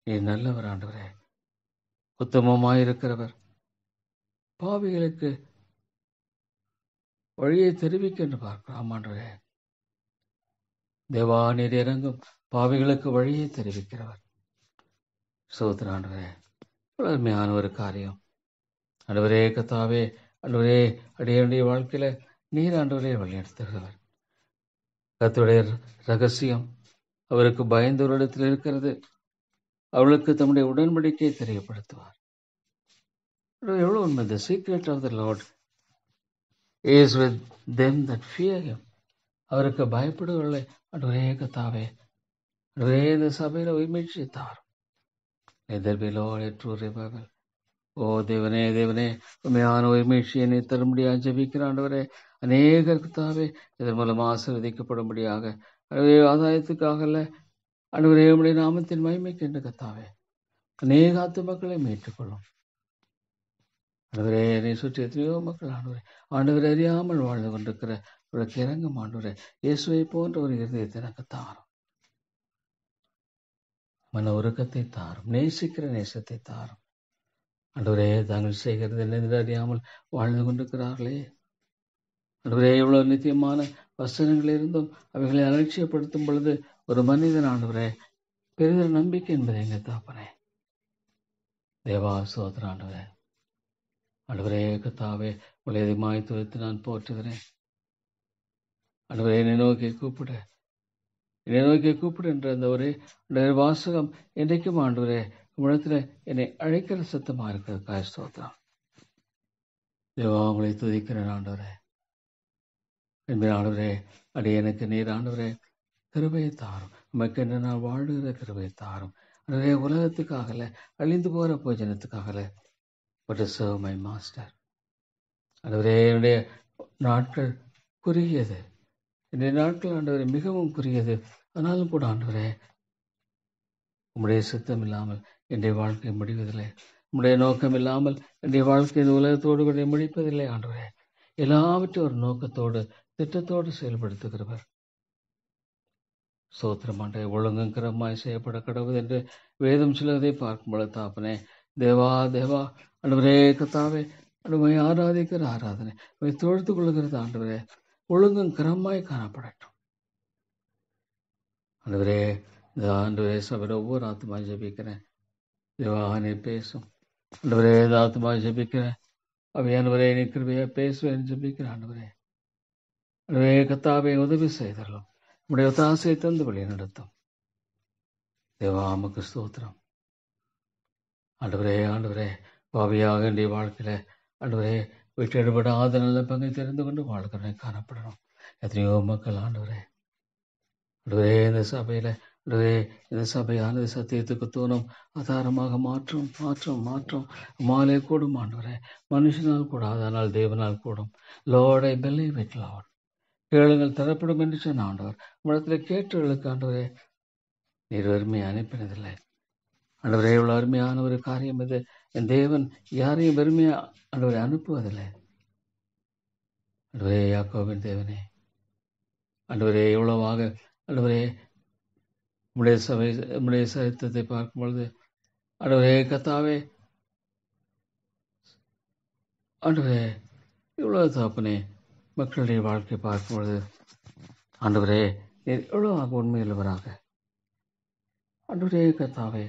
நீ நல்லவர் ஆண்டவரே, உத்தமமாயிருக்கிறவர், பாவிகளுக்கு வழியை தெரிவிக்க என்று பார்க்கிறோம் ஆண்டவரே. தேவா, நீர் இறங்கும் பாவிகளுக்கு வழியை தெரிவிக்கிறவர். சோதர ஆண்டவரே, அருமையான ஒரு காரியம் ஆண்டவரே. கர்த்தாவே, ஆண்டவரே, அடியனுடைய வாழ்க்கையில நீர் ஆண்டவரே வழிநடத்துகிறவர். கர்த்தருடைய ரகசியம் அவருக்கு பயந்தவரிடத்தில் இருக்கிறது. அவளுக்கு தம்முடைய உடன்படிக்கையை தெரியப்படுத்துவார். எவ்வளவு உண்மை! The secret of the Lord is with them that fear him. அவருக்கு பயப்படுவர்களை ஆண்டவரே கர்த்தாவே, ஆண்டவரே, இந்த சபையில உயிர்மீழ்ச்சி தாரும். There be Lord a true revival. ஓ தேவனே, தேவனே, உண்மையான உயிர்மீழ்ச்சியை நீ தரும்படியாக ஜெபிக்கிற ஆண்டவரே. அநேகர் கர்த்தாவே இதன் மூலம் ஆசீர்வதிக்கப்படும்படியாக, ஆண்டவரே, ஆதாயத்துக்காக அல்ல ஆண்டவரே, உம்முடைய நாமத்தின் மகிமைக்கு என்று கர்த்தாவே அநேக ஆத்துமக்களை மீட்டுக்கொள்ளும். ஆண்டவரே, என்னை சுற்றி எத்தனையோ மக்கள் ஆண்டவரை அறியாமல் வாழ்ந்து கொண்டிருக்கிற ஒரு இறங்கும் ஆண்டவரே, இயேசுவை போன்ற ஒரு இருதயத்தை எனக்கு தாரும். மன உருக்கத்தை தாரும். நேசிக்கிற நேசத்தை தாரும். ஆண்டவரே, தாங்கள் செய்கிறது என்ன அறியாமல் வாழ்ந்து கொண்டிருக்கிறார்களே ஆண்டவரே, எவ்வளவு நித்தியமான வசனங்கள் இருந்தும் அவைகளை அலட்சியப்படுத்தும் பொழுது ஒரு மனிதன் ஆண்டவரே பெரிதொரு நம்பிக்கை என்பதை எங்க தாப்பனே. தேவா, சோதர ஆண்டவரே, ஆண்டவரே கர்த்தாவே, உங்களை அதிகமாய் துதித்து நான் போற்றுகிறேன். ஆண்டவரே, என்னை நோக்கி கூப்பிடு, என்னை நோக்கி கூப்பிடு என்ற அந்த ஒரே வாசகம் என்றைக்கும் ஆண்டவரே உம்மிடத்துல என்னை அழைக்கிற சத்தமா இருக்கிறதுக்காக ஸ்தோத்திரம். தேவா, உங்களை துதிக்கிறேன் ஆண்டவரே. என்பது ஆண்டவரே, அடியேனுக்கு நீர் ஆண்டவரே கிருபையை தாரும். உமக்கு என்று நான் வாழுகிற கிருபையை தாரும். ஆண்டவரே, உலகத்துக்காகல, அழிந்து போகிற போஜனத்துக்காகல, but to serve my master. ஆண்டவரே, என்னுடைய நாட்கள் குறுகியது. என்னுடைய நாட்கள் ஆண்டவரே மிகவும் குறுகியது. ஆனாலும் கூட ஆண்டவரே, உம்முடைய சித்தம் இல்லாமல் என்னுடைய வாழ்க்கை முடிவதில்லை. உம்முடைய நோக்கம் இல்லாமல் என்னுடைய வாழ்க்கை இந்த உலகத்தோடு கூட முடிப்பதில்லை ஆண்டவரே. எல்லாவற்றையும் ஒரு நோக்கத்தோடு திட்டத்தோடு செயல்படுத்துகிறவர். சோத்திரம் ஆண்டவரே, ஒழுங்கும் கிரமமாய் செய்யப்பட கடவுள் என்று வேதம் சொல்வதை பார்க்கும் பொழுது தாப்பனே, தேவா, தேவா, ஆண்டவரே கர்த்தாவே, ஆண்டவரை ஆராதிக்கிற ஆராதனை தொழுத்து கொள்கிறது ஆண்டவரே ஒழுங்கும் கிரமமாய் காணப்படட்டும். ஆண்டவரே, இந்த ஆண்டவரே சபையில் ஒவ்வொரு ஆத்மா ஜெபிக்கிறேன். தேவா, நீ பேசும் ஆண்டவரே. இந்த ஆத்மா ஜெபிக்கிறேன். அவையானவரே, நீ கிருபையா பேசுவேன் ஜெபிக்கிறேன் ஆண்டவரே. ஆண்டவரே கர்த்தாவே, உதவி செய்தரலாம். உடைய ஒத்தாசையை தந்து வழி நடத்தும். தேவா, உமக்கு ஸ்தோத்திரம். ஆண்டவரே, ஆண்டவரே, பாவியாக என்னுடைய வாழ்க்கையில ஆண்டவரே விட்டெடுபடாத நல்ல பங்கை தெரிந்து கொண்டு வாழ்கிறேன் காணப்படணும். எத்தனையோ மக்கள் ஆண்டவரே, ஆண்டவரே, இந்த சபையில ஆண்டவரே, இந்த சபையானது சத்தியத்துக்கு தோணும் ஆதாரமாக மாற்றும் மாற்றும் மாற்றும் மாலே கூடும் ஆண்டவரே. மனுஷனால் கூடாது, ஆனால் தேவனால் கூடும். Lord, I believe it, Lord. கேளுங்கள் தரப்படும் என்று சொன்ன ஆண்டவர். உங்களிடத்தில் கேட்டவர்களுக்கு ஆண்டவரே நீர் வெறுமையை அனுப்பினதில்லை. ஆண்டவரே, இவ்வளவு அருமையான ஒரு காரியம் இது. என் தேவன் யாரையும் வெறுமையா ஆண்டவரை அனுப்புவதில்லை. ஆண்டவரே, யாக்கோபின் தேவனே, ஆண்டவரே, எவ்வளவாக ஆண்டவரே உம்முடைய சரித்திரத்தை பார்க்கும் பொழுது ஆண்டவரே கர்த்தாவே, ஆண்டவரே, இவ்வளவு தாப்பனே மக்களுடைய வாழ்க்கை பார்க்கும் பொழுது ஆண்டவரே நீர் எவ்வளவாக உண்மையுள்ளவராக ஆண்டவரே கர்த்தாவே,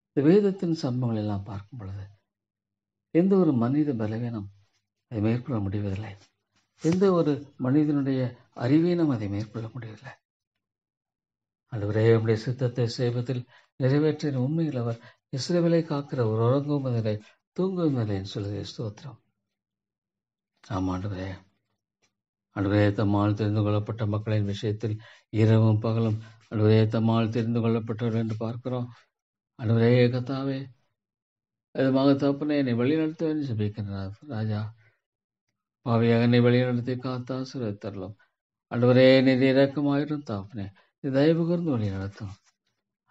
இந்த வேதத்தின் சம்பவங்கள் எல்லாம் பார்க்கும் பொழுது எந்த ஒரு மனித பலவீனம் அதை மேற்கொள்ள முடிவதில்லை. எந்த ஒரு மனிதனுடைய அறிவீனம் அதை மேற்கொள்ள முடியவில்லை. ஆண்டவரே, உம்முடைய சித்தத்தை செய்வதில் நிறைவேற்றின உண்மையில் அவர் இஸ்ரவேலை காக்கிற ஒரு உறங்கும் நிலை தூங்கும் நிலைன்னு சொல்லுது. ஸ்தோத்திரம். ஆமாம் ஆண்டவரே, ஆண்டவரே, தம்மால் தெரிந்து கொள்ளப்பட்ட மக்களின் விஷயத்தில் இரவும் பகலும் ஆண்டவரே தம்மால் தெரிந்து கொள்ளப்பட்டவர்கள் என்று பார்க்கிறோம். ஆண்டவரே கர்த்தாவே, அதுமாக தகப்பனே என்னை வழி நடத்துவேன் ஜெபிக்கின்றார் ராஜா. பாவியாக என்னை வழிநடத்தி காத்தா சுரத்தரலும். ஆண்டவரே நீர் இரக்கமாயிரும் தாப்பனே, நீ தயவு கூர்ந்து வழி நடத்தும்.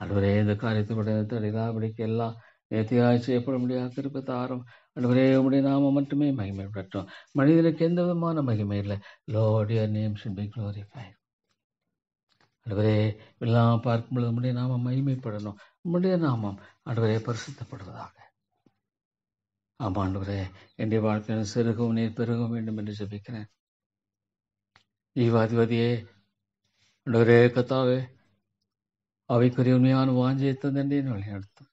ஆண்டவரே இந்த காரியத்தை விடாபடிக்கு எல்லாம் நேர்த்தியாய் செய்யப்பட முடியாத கிருபை தாரும். ஆண்டவரே உம்முடைய நாமம் மட்டுமே மகிமைப்படட்டும். மனிதனுக்கு எந்த விதமான மகிமை இல்லை. Lord, your name should be glorified. ஆண்டவரே எல்லாம் பார்க்கும்பொழுது உம்முடைய நாமம் மகிமைப்படணும். உம்முடைய நாமம் ஆண்டவரே பரிசுத்தப்படுவதாக. ஆமா ஆண்டவரே, என்னுடைய வாழ்க்கையில் சிறுகவும் நீர் பெருகவும் வேண்டும் என்று ஜெபிக்கிறேன். ஜீவாதிபதியே ஆண்டவரே கர்த்தாவே, அவைக்குரிய உண்மையான வாஞ்சியை தந்தே வழி நடத்தும்.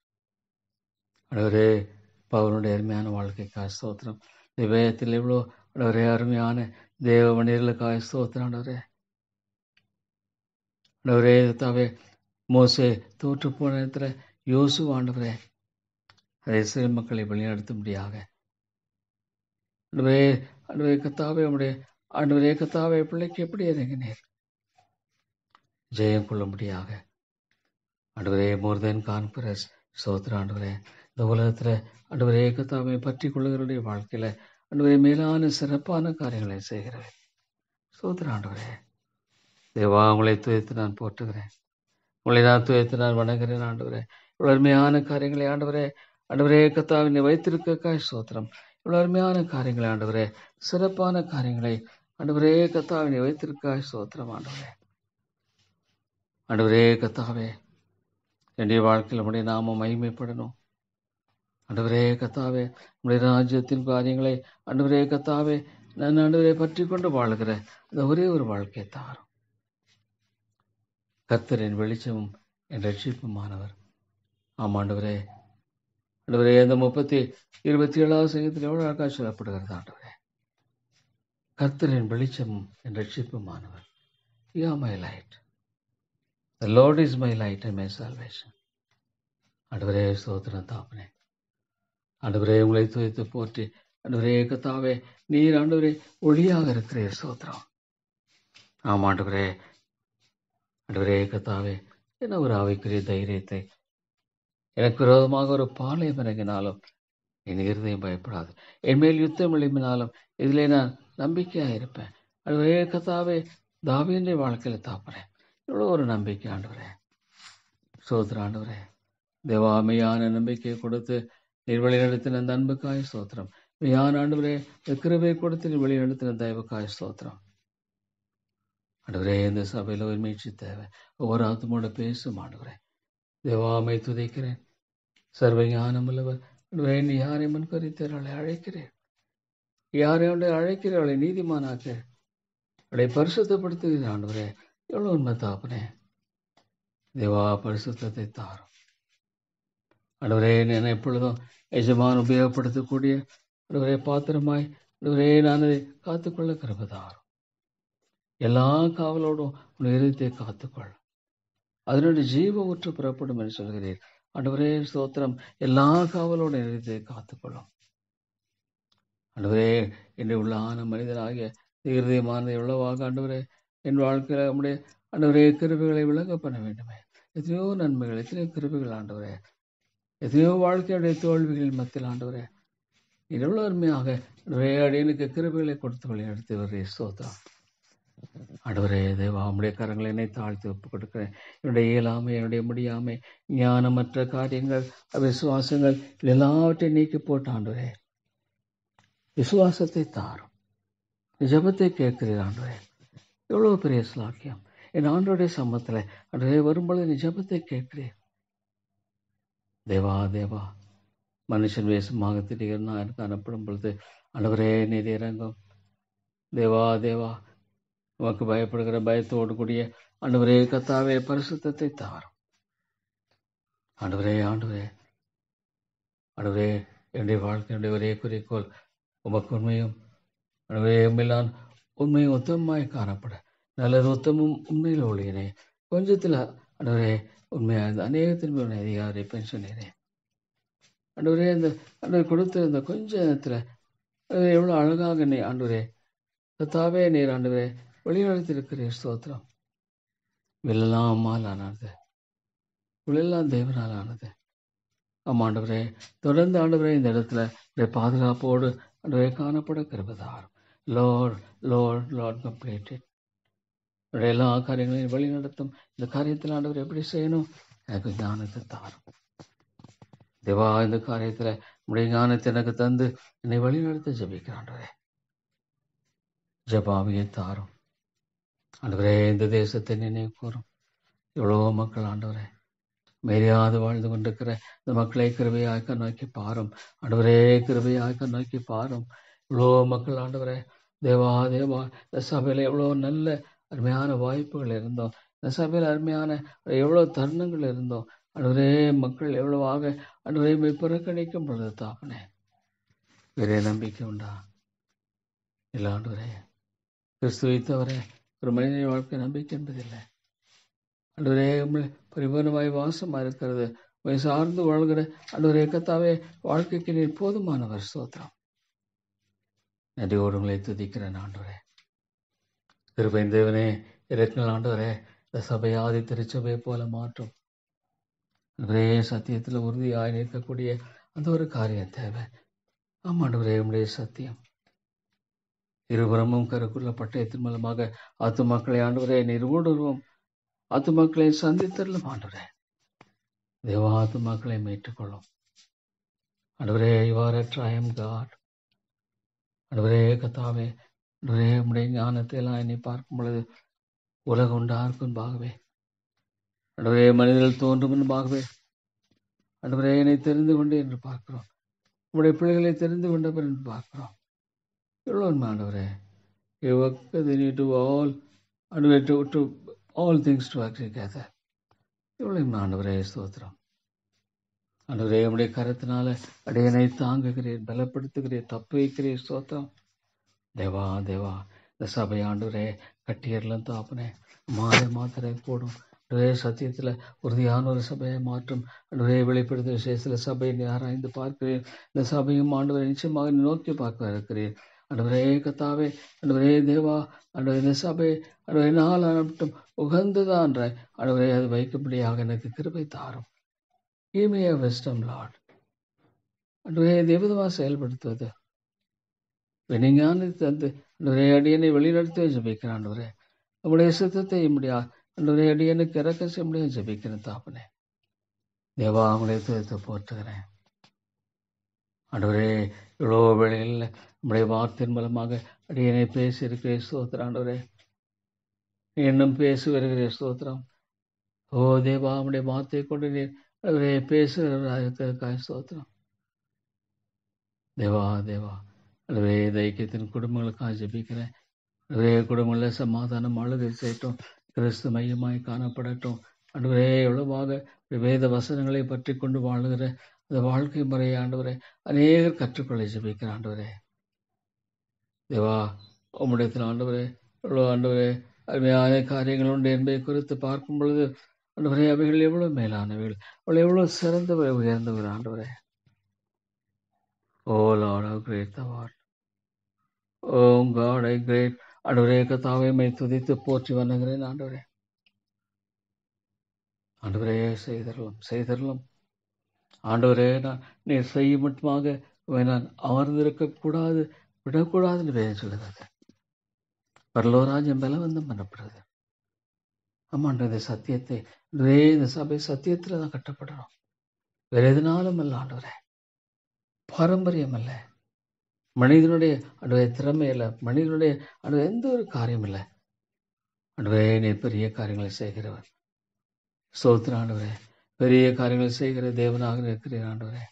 ஆண்டவரே பவுலுடைய அருமையான வாழ்க்கைக்காய் ஸ்தோத்திரம். வேதத்தில் எவ்வளோ ஆண்டவரே அருமையான தேவ மனிதர்களுக்காய் ஸ்தோத்திரம். ஆண்டவரே ஆண்டவரே கர்த்தாவே, மோசே தோற்று போன நேரத்தில் யோசு ஆண்டவரே அதை இஸ்ரவேல் மக்களை வழிநடத்தும்படியாக ஆண்டவரே ஆண்டவரே கர்த்தாவே உம்முடைய ஆண்டவரே கர்த்தாவே பிள்ளைக்கு எப்படி இறங்கினீர் ஜெயம் கொள்ளும்படியாக. ஆண்டவரே மோர் தென் கான்ஃபரன்ஸ் ஸ்தோத்திரம். ஆண்டவரே இந்த உலகத்தில் ஆண்டவரே கர்த்தாவை பற்றி கொள்ளுகிறவருடைய வாழ்க்கையில் ஆண்டவரே மேலான சிறப்பான காரியங்களை செய்கிறேன். ஸ்தோத்திரம் ஆண்டவரே. தேவா உங்களை துயத்து நான் போற்றுகிறேன். உங்களை நான் துயத்து நான் வணங்குகிறேன். ஆண்டவரே இவ்வளோ அருமையான காரியங்களை ஆண்டவரே ஆண்டவரே கர்த்தாவினை வைத்திருக்காய் ஸ்தோத்திரம். இவ்வளோ அருமையான காரியங்களை ஆண்டவரே சிறப்பான காரியங்களை ஆண்டவரே கர்த்தாவினை வைத்திருக்காய் ஸ்தோத்திரம். ஆண்டவரே ஆண்டவரே கர்த்தாவே என்னுடைய வாழ்க்கையில் உடைய நாமம் மகிமைப்படணும். ஆண்டவரே கர்த்தாவே உடைய ராஜ்யத்தின் காரியங்களை ஆண்டவரே கர்த்தாவே நான் ஆண்டவரை பற்றி கொண்டு வாழ்கிற அந்த ஒரே ஒரு வாழ்க்கையை தாரும். கர்த்தரின் வெளிச்சமும் என் ரட்சிப்புமானவர். ஆமாண்டவரே ஆண்டவரே அந்த 27வது சங்கத்தில் எவ்வளவு அழகாக சொல்லப்படுகிறது. ஆண்டவரே கர்த்தரின் வெளிச்சமும் என் ரட்சிப்புமானவர். You are my light. The Lord is my light and my salvation. ஆண்டவரே ஸ்தோத்திரம் தாப்பனே. ஆண்டவரே உங்களை துதித்து போற்றி ஆண்டவரே கர்த்தாவே நீர் ஆண்டவரே ஒளியாக இருக்கிறீர். ஸ்தோத்திரம். ஆமா ஆண்டவரே ஆண்டவரே கர்த்தாவே என்ன ஒரு ஆவிக்குரிய தைரியத்தை எனக்கு விரோதமாக ஒரு பாளையம் இறங்கினாலும் என் இருதயம் பயப்படாது. என்மேல் யுத்தம் எழுப்பினாலும் இதிலே நான் நம்பிக்கையாக இருப்பேன். ஆண்டவரே கர்த்தாவே தாவீதுடைய வாழ்க்கையில் தாப்பனே இவ்வளோ ஒரு நம்பிக்கை ஆண்டவரே. ஸ்தோத்திரம் ஆண்டவரே. தேவா மெய்யான நம்பிக்கையை கொடுத்து நீர் வழி நடத்தின அந்த அன்புக்காய் ஸ்தோத்திரம். மெய்யான ஆண்டவரே கிருபை கொடுத்து நீர் வழி நடத்தின தயவுக்காய் ஸ்தோத்திரம். ஆண்டவரே இந்த சபையில் ஒரு மீட்சி தேவை. ஒவ்வொரு ஆத்மோட பேசும் ஆண்டவரே. தேவாமை துதைக்கிறேன். சர்வ ஞானம் உள்ளவர் ஆண்டவரே, நீ யாரை முன்கரித்தீர் அவளை அழைக்கிறேன். யாரை அழைக்கிறேன் அவளை நீதிமானாக்க அவளை பரிசுத்தப்படுத்துகிறேன். ஆண்டவரே எவ்வளோ உண்மை தாப்பனே. தேவா பரிசுத்தத்தை தாரும். ஆண்டவரே நான் எப்பொழுதும் எஜமான் உபயோகப்படுத்தக்கூடிய ஆண்டவரே பாத்திரமாய் ஆண்டவரே நான் அதை காத்துக்கொள்ள கிருபை தாரும். எல்லா காவலோடும் உன் இருதயத்தை காத்துக்கொள். அதனுடைய ஜீவ ஊற்று புறப்படும் என்று சொல்கிறீர். ஆண்டவரே ஸ்தோத்திரம். எல்லா காவலோடும் இருதயத்தை காத்துக்கொள்ளும். ஆண்டவரே என்னுடைய உள்ளான மனிதனாகிய இருதயமானது எவ்வளவாக ஆண்டவரே என் வாழ்க்கையில் நம்முடைய ஆண்டவரே கிருபைகளை விளங்க பண்ண வேண்டுமே. எத்தனையோ நன்மைகள் எத்தனையோ கிருபைகள் ஆண்டவரே. எத்தனையோ வாழ்க்கையுடைய தோல்விகளின் மத்தியில் ஆண்டவரே நீர் எவ்வளோ அருமையாக ஆண்டவரே அடியனுக்கு கிருபைகளை கொடுத்து வழி நடத்தி வருகிறீர். ஸ்தோத்திரம். ஆண்டவரே தேவா உம்முடைய கரங்களை என்னை தாழ்த்தி ஒப்புக் கொடுக்கிறேன். என்னுடைய இயலாமை என்னுடைய முடியாமை ஞானமற்ற காரியங்கள் விசுவாசங்கள் எல்லாவற்றையும் நீக்கி போட்டு ஆண்டவரே விசுவாசத்தை தாரும். ஜெபத்தை கேட்கிறீர் ஆண்டவரே. எவ்வளோ பெரிய ஸ்லாக்கியம். என் ஆண்டோடைய சமூகத்தில் ஆண்டவரே வரும்பொழுது நீ ஜெபத்தை கேட்கிறேன். தேவா தேவா மனுஷன் வேஷமாக திடீர் நான் காணப்படும் பொழுது ஆண்டவரே நீர் இறங்கும். தேவா தேவா உமக்கு பயப்படுகிற பயத்தோடு கூடிய ஆண்டவரே கர்த்தாவே பரிசுத்தத்தை தாரும். ஆண்டவரே ஆண்டவரே ஆண்டவரே என்னுடைய வாழ்க்கையுடைய ஒரே குறிக்கோள் உமக்கு உண்மையும் ஆண்டவரே உண்மையிலான் உண்மையும் உத்தமமாய் காணப்பட நல்லது உத்தமும் உண்மையில் ஒழியினே. கொஞ்சத்தில் ஆண்டவரே உண்மையாக அநேகத்தின் உன்னை அதிகாரி பென்ஷனே ஆண்டவரே இந்த ஆண்டவர் கொடுத்த இந்த கொஞ்ச நேரத்தில் எவ்வளோ அழகாக நீ ஆண்டவரே கர்த்தாவே நீர் ஆண்டவரே வழிநடத்திருக்கிறீர். ஸ்தோத்திரம். வெளியெல்லாம் அம்மால் ஆனது, உள்ளெல்லாம் தேவனால் ஆனது. ஆமாண்டவரே தொடர்ந்து ஆண்டவரே இந்த இடத்துல பாதுகாப்போடு ஆண்டவரே காணப்பட கிருபை தாரும். Lord, Lord, Lord, complete it. உடைய எல்லா காரியங்களையும் வழி நடத்தும். இந்த காரியத்தில் ஆண்டவர் எப்படி செய்யணும் எனக்கு ஞானத்தை தாரும். தேவா, இந்த காரியத்துல உடைய ஞானத்தை எனக்கு தந்து என்னை வழி நடத்த ஜெபிக்கிறாண்டவரே. ஜெபாவியை தாரும் ஆண்டவரே. இந்த தேசத்தை நினைவு கூறும். எவ்வளவோ மக்கள் ஆண்டவரே மேரியாது வாழ்ந்து கொண்டிருக்கிற இந்த மக்களை கிருபையாக்க நோக்கி பாரும் ஆண்டவரே. கிருபையாக்க நோக்கி பாரும். இவ்வளோ மக்கள் ஆண்டவரே. தேவா தேவா, இந்த சபையில எவ்வளோ நல்ல அருமையான வாய்ப்புகள் இருந்தோம். இந்த சபையில் அருமையான எவ்வளோ தருணங்கள் இருந்தோம் ஆண்டவரே. மக்கள் எவ்வளவாக ஆண்டவரை புறக்கணிக்கும் பொழுது தாப்பனே, வேறே நம்பிக்கை உண்டா? இல்லை ஆண்டவரே. கிறிஸ்துவை தவிர ஒரு மனிதனை வாழ்க்கை நம்பிக்கை என்பதில்லை ஆண்டவரே. பரிபூர்ணமாய் வாசமா இருக்கிறது சார்ந்து வாழ்கிற ஆண்டவரே கத்தாவே, வாழ்க்கைக்கு நீர் போதுமானவர். ஸ்தோத்திரம். நன்றியோடு உங்களை துதிக்கிறேன் ஆண்டவரே. கிருபையின் தேவனே, இறக்குங்கள் ஆண்டவரே. இந்த சபை ஆதி திருச்சபையை போல மாற்றும் ஆண்டவரே. சத்தியத்தில் உறுதியாய் நிற்கக்கூடிய அந்த ஒரு காரியம் தேவை. ஆமாண்டவரே, உடைய சத்தியம் இருபுறமும் கருக்குள்ள பட்டயத்தின் மூலமாக ஆத்துமாக்களை ஆண்டவரே நீர் ஊடுருவும். ஆத்துமாக்களை சந்தித்தரலும் ஆண்டவரே. தேவ ஆத்துமாக்களை மீட்டுக்கொள்ளும் ஆண்டவரே. இவ்வாறற்ற ஐயம் காட் ஆண்டவரே கத்தாவே. ஆண்டவரே, உடைய ஞானத்தை எல்லாம் என்னை பார்க்கும் பொழுது உலகம் உண்டாருக்கு முன்பாகவே ஆண்டவரே, மனிதர்கள் தோன்றும் முன்பாகவே ஆண்டவரே என்னை தெரிந்து கொண்டு என்று பார்க்கிறோம். உடைய பிள்ளைகளை தெரிந்து கொண்டவர் என்று பார்க்கிறோம். எவ்வளோ ஆண்டவரே. You work to all and to all things to work together. எவ்வளோ ஆண்டவரே. ஸ்தோத்திரம் ஆண்டவரே. உடைய கரத்தினால அடையனை தாங்குகிறீர், பலப்படுத்துகிறீர், தப்பு வைக்கிறீர். ஸ்தோத்திரம். தேவா தேவா, இந்த சபை ஆண்டவரே கட்டியர்லாம் தாப்பனே மாத்திரை போடும் சத்தியத்தில் உறுதியான ஒரு சபையை மாற்றும் ஆண்டவரே. வெளிப்படுத்த விசேஷத்தில் சபையை ஆராய்ந்து பார்க்கிறீர். இந்த சபையும் ஆண்டவரை நிச்சயமாக நோக்கி பார்க்க இருக்கிறீர் ஆண்டவரே கத்தாவே. ஆண்டவரே தேவா, ஆண்டவரே இந்த சபை ஆண்டவரே நாளாகட்டும் உகந்ததான் ஆண்டவரே அது வைக்கும்படியாக எனக்கு கிருபை தாரும். Give me a wisdom, Lord. ஆண்டவரே தேவதமாக செயல்படுத்துவது வினைஞானத்தை தந்து ஆண்டவரே அடியனை வழிநடத்த ஜெபிக்கிறேன் ஆண்டவரே. நம்முடைய சித்தத்தை முடியா ஆண்டவரே அடியனுக்கு இறக்க செய்ய முடியாது ஜெபிக்கிறேன் தாப்பனே. தேவா, அவங்களை துதித்து போற்றுகிறேன் ஆண்டவரே. இவ்வளோ வேளையில் நம்முடைய வார்த்தையின் மூலமாக அடியனை பேசி இருக்கிற ஸ்தோத்திரம் ஆண்டவரே. இன்னும் பேசி வருகிற ஸ்தோத்திரம். ஓ தேவா, நம்முடைய வார்த்தையை கொண்டு நீர் ஆண்டவரே பேசுகிறவராக ஸ்தோத்திரம். தேவா தேவா, ஆண்டவரே தைக்கியத்தின் குடும்பங்களுக்காக ஜெபிக்கிறேன். ஆண்டவரே குடும்பங்களில் சமாதானம் அழுகை செய்யட்டும், கிறிஸ்து மையமாய் காணப்படட்டும் ஆண்டவரே. எவ்வளவாக வேத வசனங்களை பற்றி கொண்டு வாழுகிற அந்த வாழ்க்கை முறையை ஆண்டவரே அநேகர் கற்றுக்கொள்ள ஜெபிக்கிறேன் ஆண்டவரே. தேவா, உம்முடையத்தில் ஆண்டவரே எவ்வளோ ஆண்டவரே அருமையான காரியங்கள் உண்டு என்பதை குறித்து பார்க்கும் பொழுது ஆண்டவரே அவைகள் எவ்வளோ மேலானவைகள், அவள் எவ்வளோ சிறந்தவை உயர்ந்தவர் ஆண்டவரே. ஓ Lord, how great thou art. Oh God, I great ஆண்டவரே கர்த்தாவே, மை துதித்து போற்றி வணங்குகிறேன் ஆண்டவரே. ஆண்டவரே செய்தரலும் ஆண்டவரே. நீர் செய்ய மட்டுமாக நான் அமர்ந்திருக்க கூடாது, விடக்கூடாதுன்னு வேதம் சொல்லுகிறது. பரலோராஜ்யம் பலவந்தம் பண்ணப்படுறது. ஆமாண்ட இந்த சத்தியத்தை இந்த சபை சத்தியத்துல தான் கட்டப்படணும். வேற எதுனாலும் அல்ல ஆண்டவரே, பாரம்பரியம் அல்ல, மனிதனுடைய அன்றைய திறமை இல்லை, மனிதனுடைய அன்றைய எந்த ஒரு காரியம் இல்லை ஆண்டவரே. நீ பெரிய காரியங்களை செய்கிறவர். ஸ்தோத்திரம் ஆண்டவரே. பெரிய காரியங்களை செய்கிற தேவனாக இருக்கிறீர் ஆண்டவரே.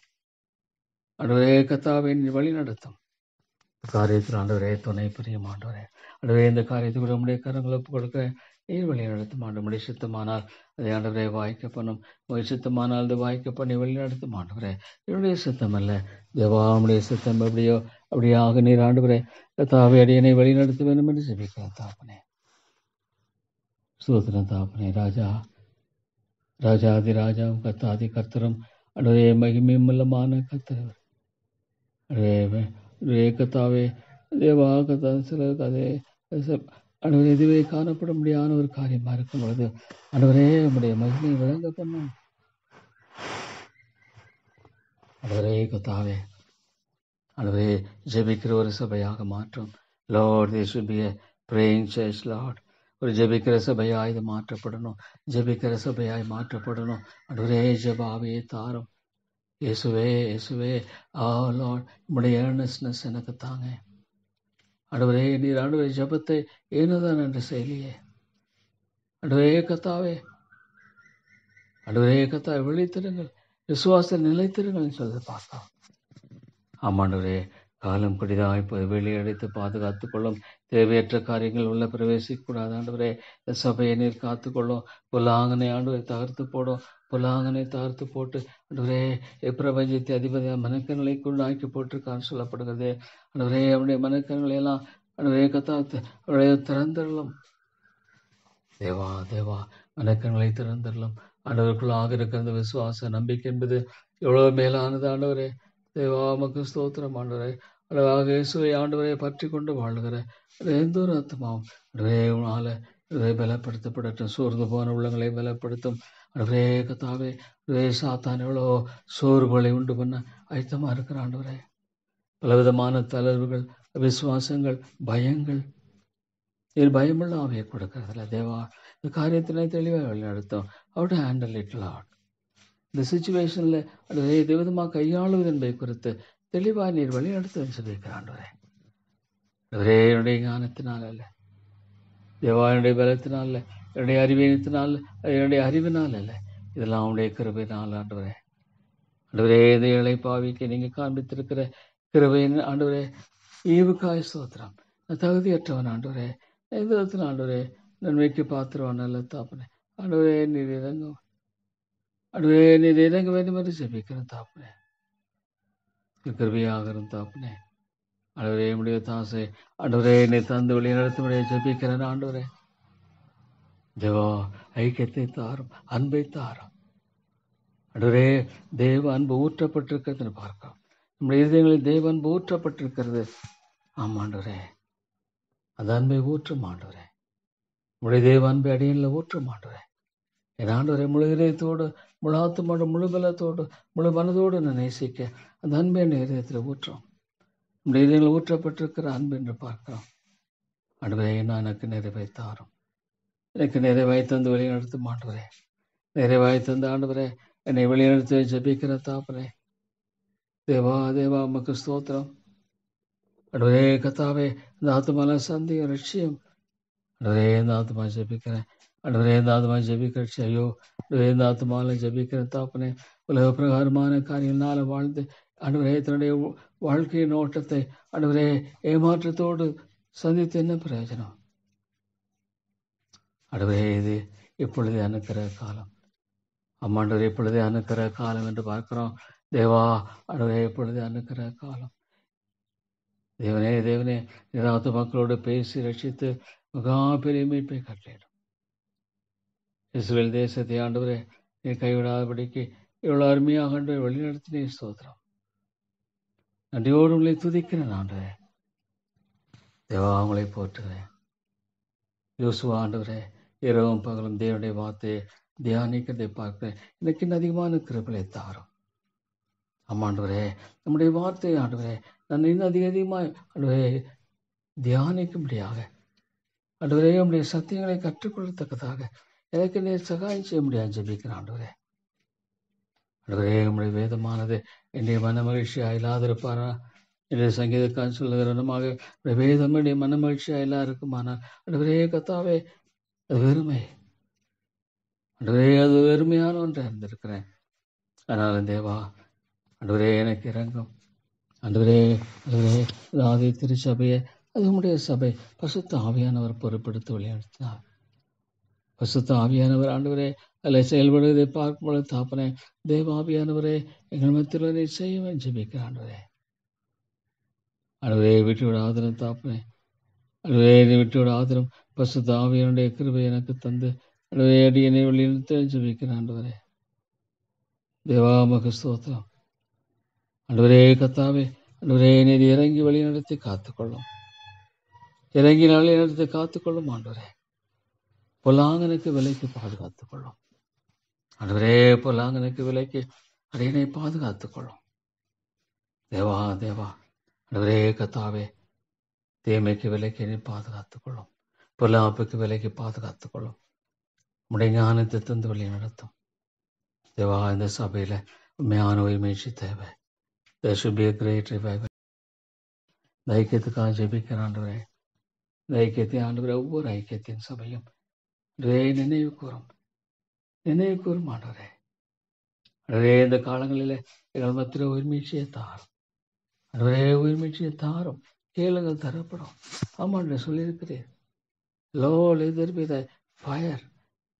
ஆண்டவரே கர்த்தாவே, நீ வழி நடத்தும் காரியத்தில் ஆண்டவரே துணை புரியும் ஆண்டவரே. ஆண்டவரே இந்த காரியத்துக்கு நம்முடைய கரங்களை கொடுக்க நீர் வழி நடத்தும் ஆண்டவருடைய சித்தமானால் அதை ஆண்டவரே வாய்க்க பண்ணும். உங்கள் சித்தமானால் அது வாய்க்க பண்ணி வழி நடத்தும் ஆண்டவரே. என்னுடைய சித்தம் அல்ல தேவாவுடைய சித்தம். எப்படியோ அப்படியாக நீர் ஆண்டவரே கர்த்தாவே அடியனை வழி நடத்த வேண்டும் என்று ஜெபிக்கிறேன் தாப்பனே. ஸ்தோத்திரம் தாப்பனே. ராஜாதி ராஜாவும் கர்த்தாதி கர்த்தரும் ஆண்டவரே மகிமையும் மூலமான கர்த்தர் கர்த்தாவே தேவா கர்த்தா சில கதை ஆண்டவரே இதுவே காணப்பட முடியாத ஒரு காரியமா இருக்கும் பொழுது ஆண்டவரே உம்முடைய மகிமையை விளங்க பண்ணும் ஆண்டவரே கர்த்தாவே. ஆண்டவரே ஜெபிக்கிற ஒரு சபையாக மாற்றும். Lord, this should be a praying church, Lord. ஒரு ஜெபிக்கிற சபையாய் இது மாற்றப்படணும். ஜெபிக்கிற சபையாய் மாற்றப்படணும். ஆண்டவரே ஜெபாவியை தாரும். இயேசுவே இயேசுவே, லார்ட், உம்முடைய ஏர்னஸ்னஸ் எனக்கு தாங்க. ஆண்டவரே நீர் ஆண்டவரே ஜெபத்தை ஏனோதான் என்று செய்யலையே. ஆண்டவரே கத்தாவே, ஆண்டவரே கத்தாவே, விழித்திருங்கள், விசுவாச நிலைத்திருங்கள் சொல்லி பார்த்தோம். ஆமாண்டவரே, காலம் கடிதாய் வெளியடைத்து பாதுகாத்துக் கொள்ளும். தேவையற்ற காரியங்கள் உள்ள பிரவேசிக்கூடாது. ஆண்டவரே, இந்த சபையை நீர் காத்துக்கொள்ளும். பொல்லாங்கனை ஆண்டவரை தகர்த்து போடும். பொல்லாங்கனை தகர்த்து போட்டு ஆண்டவரே பிரபஞ்சத்தை அதிபதியாக மனக்கண்களைக்குள் ஆக்கி போட்டிருக்கான்னு சொல்லப்படுகிறது. ஆண்டவரே அவருடைய மனக்கண்களை எல்லாம் ஆண்டவரே கத்தாத்து அவருடைய திறந்தரலும். தேவா தேவா, மனக்கண்களை திறந்தரலும். ஆண்டவருக்குள்ளாக இருக்கிற அந்த விசுவாச நம்பிக்கை என்பது எவ்வளவு மேலானது. ஆண்டவரே தேவா, மக்கு ஸ்தோத்திரம். ஆண்டவரே அழகாக இயேசுவை ஆண்டவரை பற்றி கொண்டு வாழ்கிற எந்த ஒரு ஆத்மாவும் ஆண்டவரே பலப்படுத்தப்படட்டும். சோர்ந்து போன உள்ளங்களை பலப்படுத்தும். ஆண்டவரே கத்தாவே, சாத்தான் எவ்வளோ சோர்வுகளை உண்டு பண்ண ஆயத்தமாக இருக்கிற ஆண்டவரே. பலவிதமான தளர்வுகள், விசுவாசங்கள், பயங்கள், இது பயமுள்ள ஆவியை கொடுக்கறதில்ல. தேவா, இந்த காரியத்தினை தெளிவாக வழிநடத்தும். அவருடைய ஹேண்டில் இட் லார்ட். இந்த சிச்சுவேஷனில் அது விதமாக கையாளுவது என்பதை குறித்து தெளிவாக நீர் வழிநடத்த சொல்லியிருக்கிறாண்டவரே. என்னுடைய ஞானத்தினால் அல்ல, தேவா என்னுடைய பலத்தினால் அல்ல, என்னுடைய அறிவியத்தினால், என்னுடைய அறிவினால் அல்ல, இதெல்லாம் அவனுடைய கிருபையினால் ஆண்டவரே. ஆண்டவரே, இந்த ஏழை பாவிக்கு நீங்கள் காண்பித்திருக்கிற கிருபையின் ஆண்டவரே ஈவுக்காய் ஸ்தோத்திரம். தகுதியற்றவன் ஆண்டவரே, எந்த விதத்தில் ஆண்டவரே நன்மைக்கு பாத்திரவான் அல்ல தாப்பனே. ஆண்டவரே நீர் இறங்கும். ஆண்டவரே நீர் இறங்க வேண்டும் என்று ஜெபிக்கிறேன் தாப்பனே. கிருபையாக தாப்பனே. ஆண்டவரே முடிய தாசை ஆண்டவரே நீ தந்து வழி நடத்தும்படியாக ஜெபிக்கிறேன் ஆண்டவரே. தேவா, ஐக்கியத்தை தாரும், அன்பை தாரும். ஆண்டவரே, தேவ அன்பு ஊற்றப்பட்டிருக்கிறது பார்க்கிறோம். நம்முடைய இதயங்களில் தேவ அன்பு ஊற்றப்பட்டிருக்கிறது. ஆமாண்டவரே, அந்த அன்பை ஊற்றும் ஆண்டவரே. நம்முடைய தேவ அன்பை அடியில் ஊற்றும் ஆண்டவரே. என் ஆண்டவரை முழு இதயத்தோடு, முழு ஆத்துமோடு, முழு பலத்தோடு, முழு மனதோடு நான் நேசிக்க அந்த அன்பை என் இதயத்தில் ஊற்றும். நம்முடைய இதயங்களில் ஊற்றப்பட்டிருக்கிற அன்பு என்று பார்க்கிறோம். ஆண்டவரே, நான் எனக்கு நிறைவேற்றாரும். எனக்கு நிறைவாய் தந்து வழிநடத்த மாட்டவரே. நிறைவாய் தந்து ஆண்டவரே என்னை வழிநடத்த ஜெபிக்கிற தாப்பரே. தேவா தேவா, உமக்கு ஸ்தோத்திரம். ஆண்டவரே கத்தாவே, இந்த ஆத்மான சந்திய லட்சியம் ஆண்டவரே, இந்த ஆத்மா ஜெபிக்கிறேன். ஆண்டவரே, இந்த ஆத்மா ஜெபிக்கிற ஐயோ, இந்த ஆத்மால ஜெபிக்கிற தாப்பனே. உலக பிரகாரமான காரியங்களால வாழ்ந்து ஆண்டவரே தன்னுடைய வாழ்க்கையின் ஓட்டத்தை ஆண்டவரே ஏமாற்றத்தோடு சந்தித்து என்ன பிரயோஜனம்? ஆண்டவரே, இது இப்பொழுதே அனுக்கிற காலம். அம்மாண்டவரே, இப்பொழுதே அனுக்கிற காலம் என்று பார்க்கிறோம். தேவா, ஆண்டவரே இப்பொழுதே அனுக்கிற காலம். தேவனே தேவனே, ஏதாவது மக்களோடு பேசி ரட்சித்து மகா பெரிய மீட்பை கட்டளையிடும். இஸ்ரவேல் தேசத்தை ஆண்டவரே நீ கைவிடாதபடிக்கு எவ்வளவு அருமையாக ஆண்டவரை வழிநடத்தினே ஸ்தோத்திரம். நன்றியோடு உங்களை துதிக்கிறேன் ஆண்டவரே. தேவா, உங்களை போற்றுகிறேன். யோசுவா ஆண்டவரே, இரவும் பகலும் தேவனுடைய வார்த்தையை தியானிக்கிறதை பார்க்கிறேன். எனக்கு இன்னும் அதிகமான கிருபையை தாரும். ஆமாண்டவரே, நம்முடைய வார்த்தையை ஆண்டவரே நான் இன்னும் அதிகமாக ஆண்டவரே தியானிக்கும்படியாக ஆண்டவரே உடைய சத்தியங்களை கற்றுக்கொள்ளத்தக்கதாக எனக்கு நீர் சகாயம் செய்ய முடியாது ஜெபிக்கிறேன் ஆண்டவரே. ஆண்டவரே, உடைய வேதமானது என்னுடைய மன மகிழ்ச்சியாக இல்லாதிருப்பாரா என்னுடைய சங்கீதக்கான் சொல்லுகிறனமாக வேதம் என்னுடைய மன மகிழ்ச்சியாக இல்லா இருக்குமானால் ஆண்டவரே கத்தாவே அது வெறுமை. ஆண்டவரே, அது வெறுமையான ஒன்றை இருந்திருக்கிறேன். அதனால தேவா ஆண்டவரே எனக்கு இறங்கும். ஆண்டவரே ஆண்டவரே, ஆதி திருச்சபையை அது உம்முடைய சபை பசுத்த ஆவியானவர் பொறுப்பெடுத்து வழிநடத்தினார். பசுத்த ஆவியானவர் ஆண்டவரே அதில் செயல்படுவதை பார்க்கும் பொழுது தாப்பனே, தேவாவியானவரே எங்கள் மத்தியில் நீ செய்ய ஜெபிக்கிற ஆண்டவரே. ஆண்டவரே, விட்டுவிட ஆதரம் தாப்பனே. ஆண்டவரே, நீ விட்டுவிட ஆதரம். பசுத்த ஆவியானுடைய கிருபை எனக்கு தந்து ஆண்டவரே அடியனை வழிநடத்த ஜெபிக்கிற ஆண்டவரே. தேவா, உமக்கு ஸ்தோத்திரம். ஆண்டவரே கத்தாவே, ஆண்டவரே நீர் இறங்கி வழி நடத்தி காத்துக்கொள்ளும். இறங்கி வழி நடத்தி காத்துக்கொள்ளும் ஆண்டவரே. பொல்லாங்கனுக்கு விலைக்கு பாதுகாத்துக் கொள்ளும் ஆண்டவரே. பொல்லாங்கனுக்கு விலைக்கு அடியனை பாதுகாத்துக் கொள்ளும் தேவா தேவா. ஆண்டவரே கத்தாவே, தீமைக்கு விலைக்கு நீ பாதுகாத்துக்கொள்ளும். பொல்லாப்புக்கு விலைக்கு பாதுகாத்துக்கொள்ளும். உடைய ஞானத்தை தந்து வழி நடத்தும். தேவா, இந்த சபையில உண்மையான உரிமைச்சி தேவை. There should be a great revival. இந்த ஐக்கியத்துக்காக ஜெபிக்கிற ஆண்டவரே, இந்த ஐக்கியத்தை ஆண்டவரே, ஒவ்வொரு ஐக்கியத்தின் சபையும் நினைவு கூறும் ஆண்டவரே. ஆண்டவரே, இந்த காலங்களில் எங்கள் மத்தியில் உரிமைச்சியை தாரும். ஆண்டவரே, உரிமைச்சியை தாரும். கேளுங்கள், தரப்படும். ஆமாண்டே சொல்லியிருக்கிறேன். Lord, let there be the fire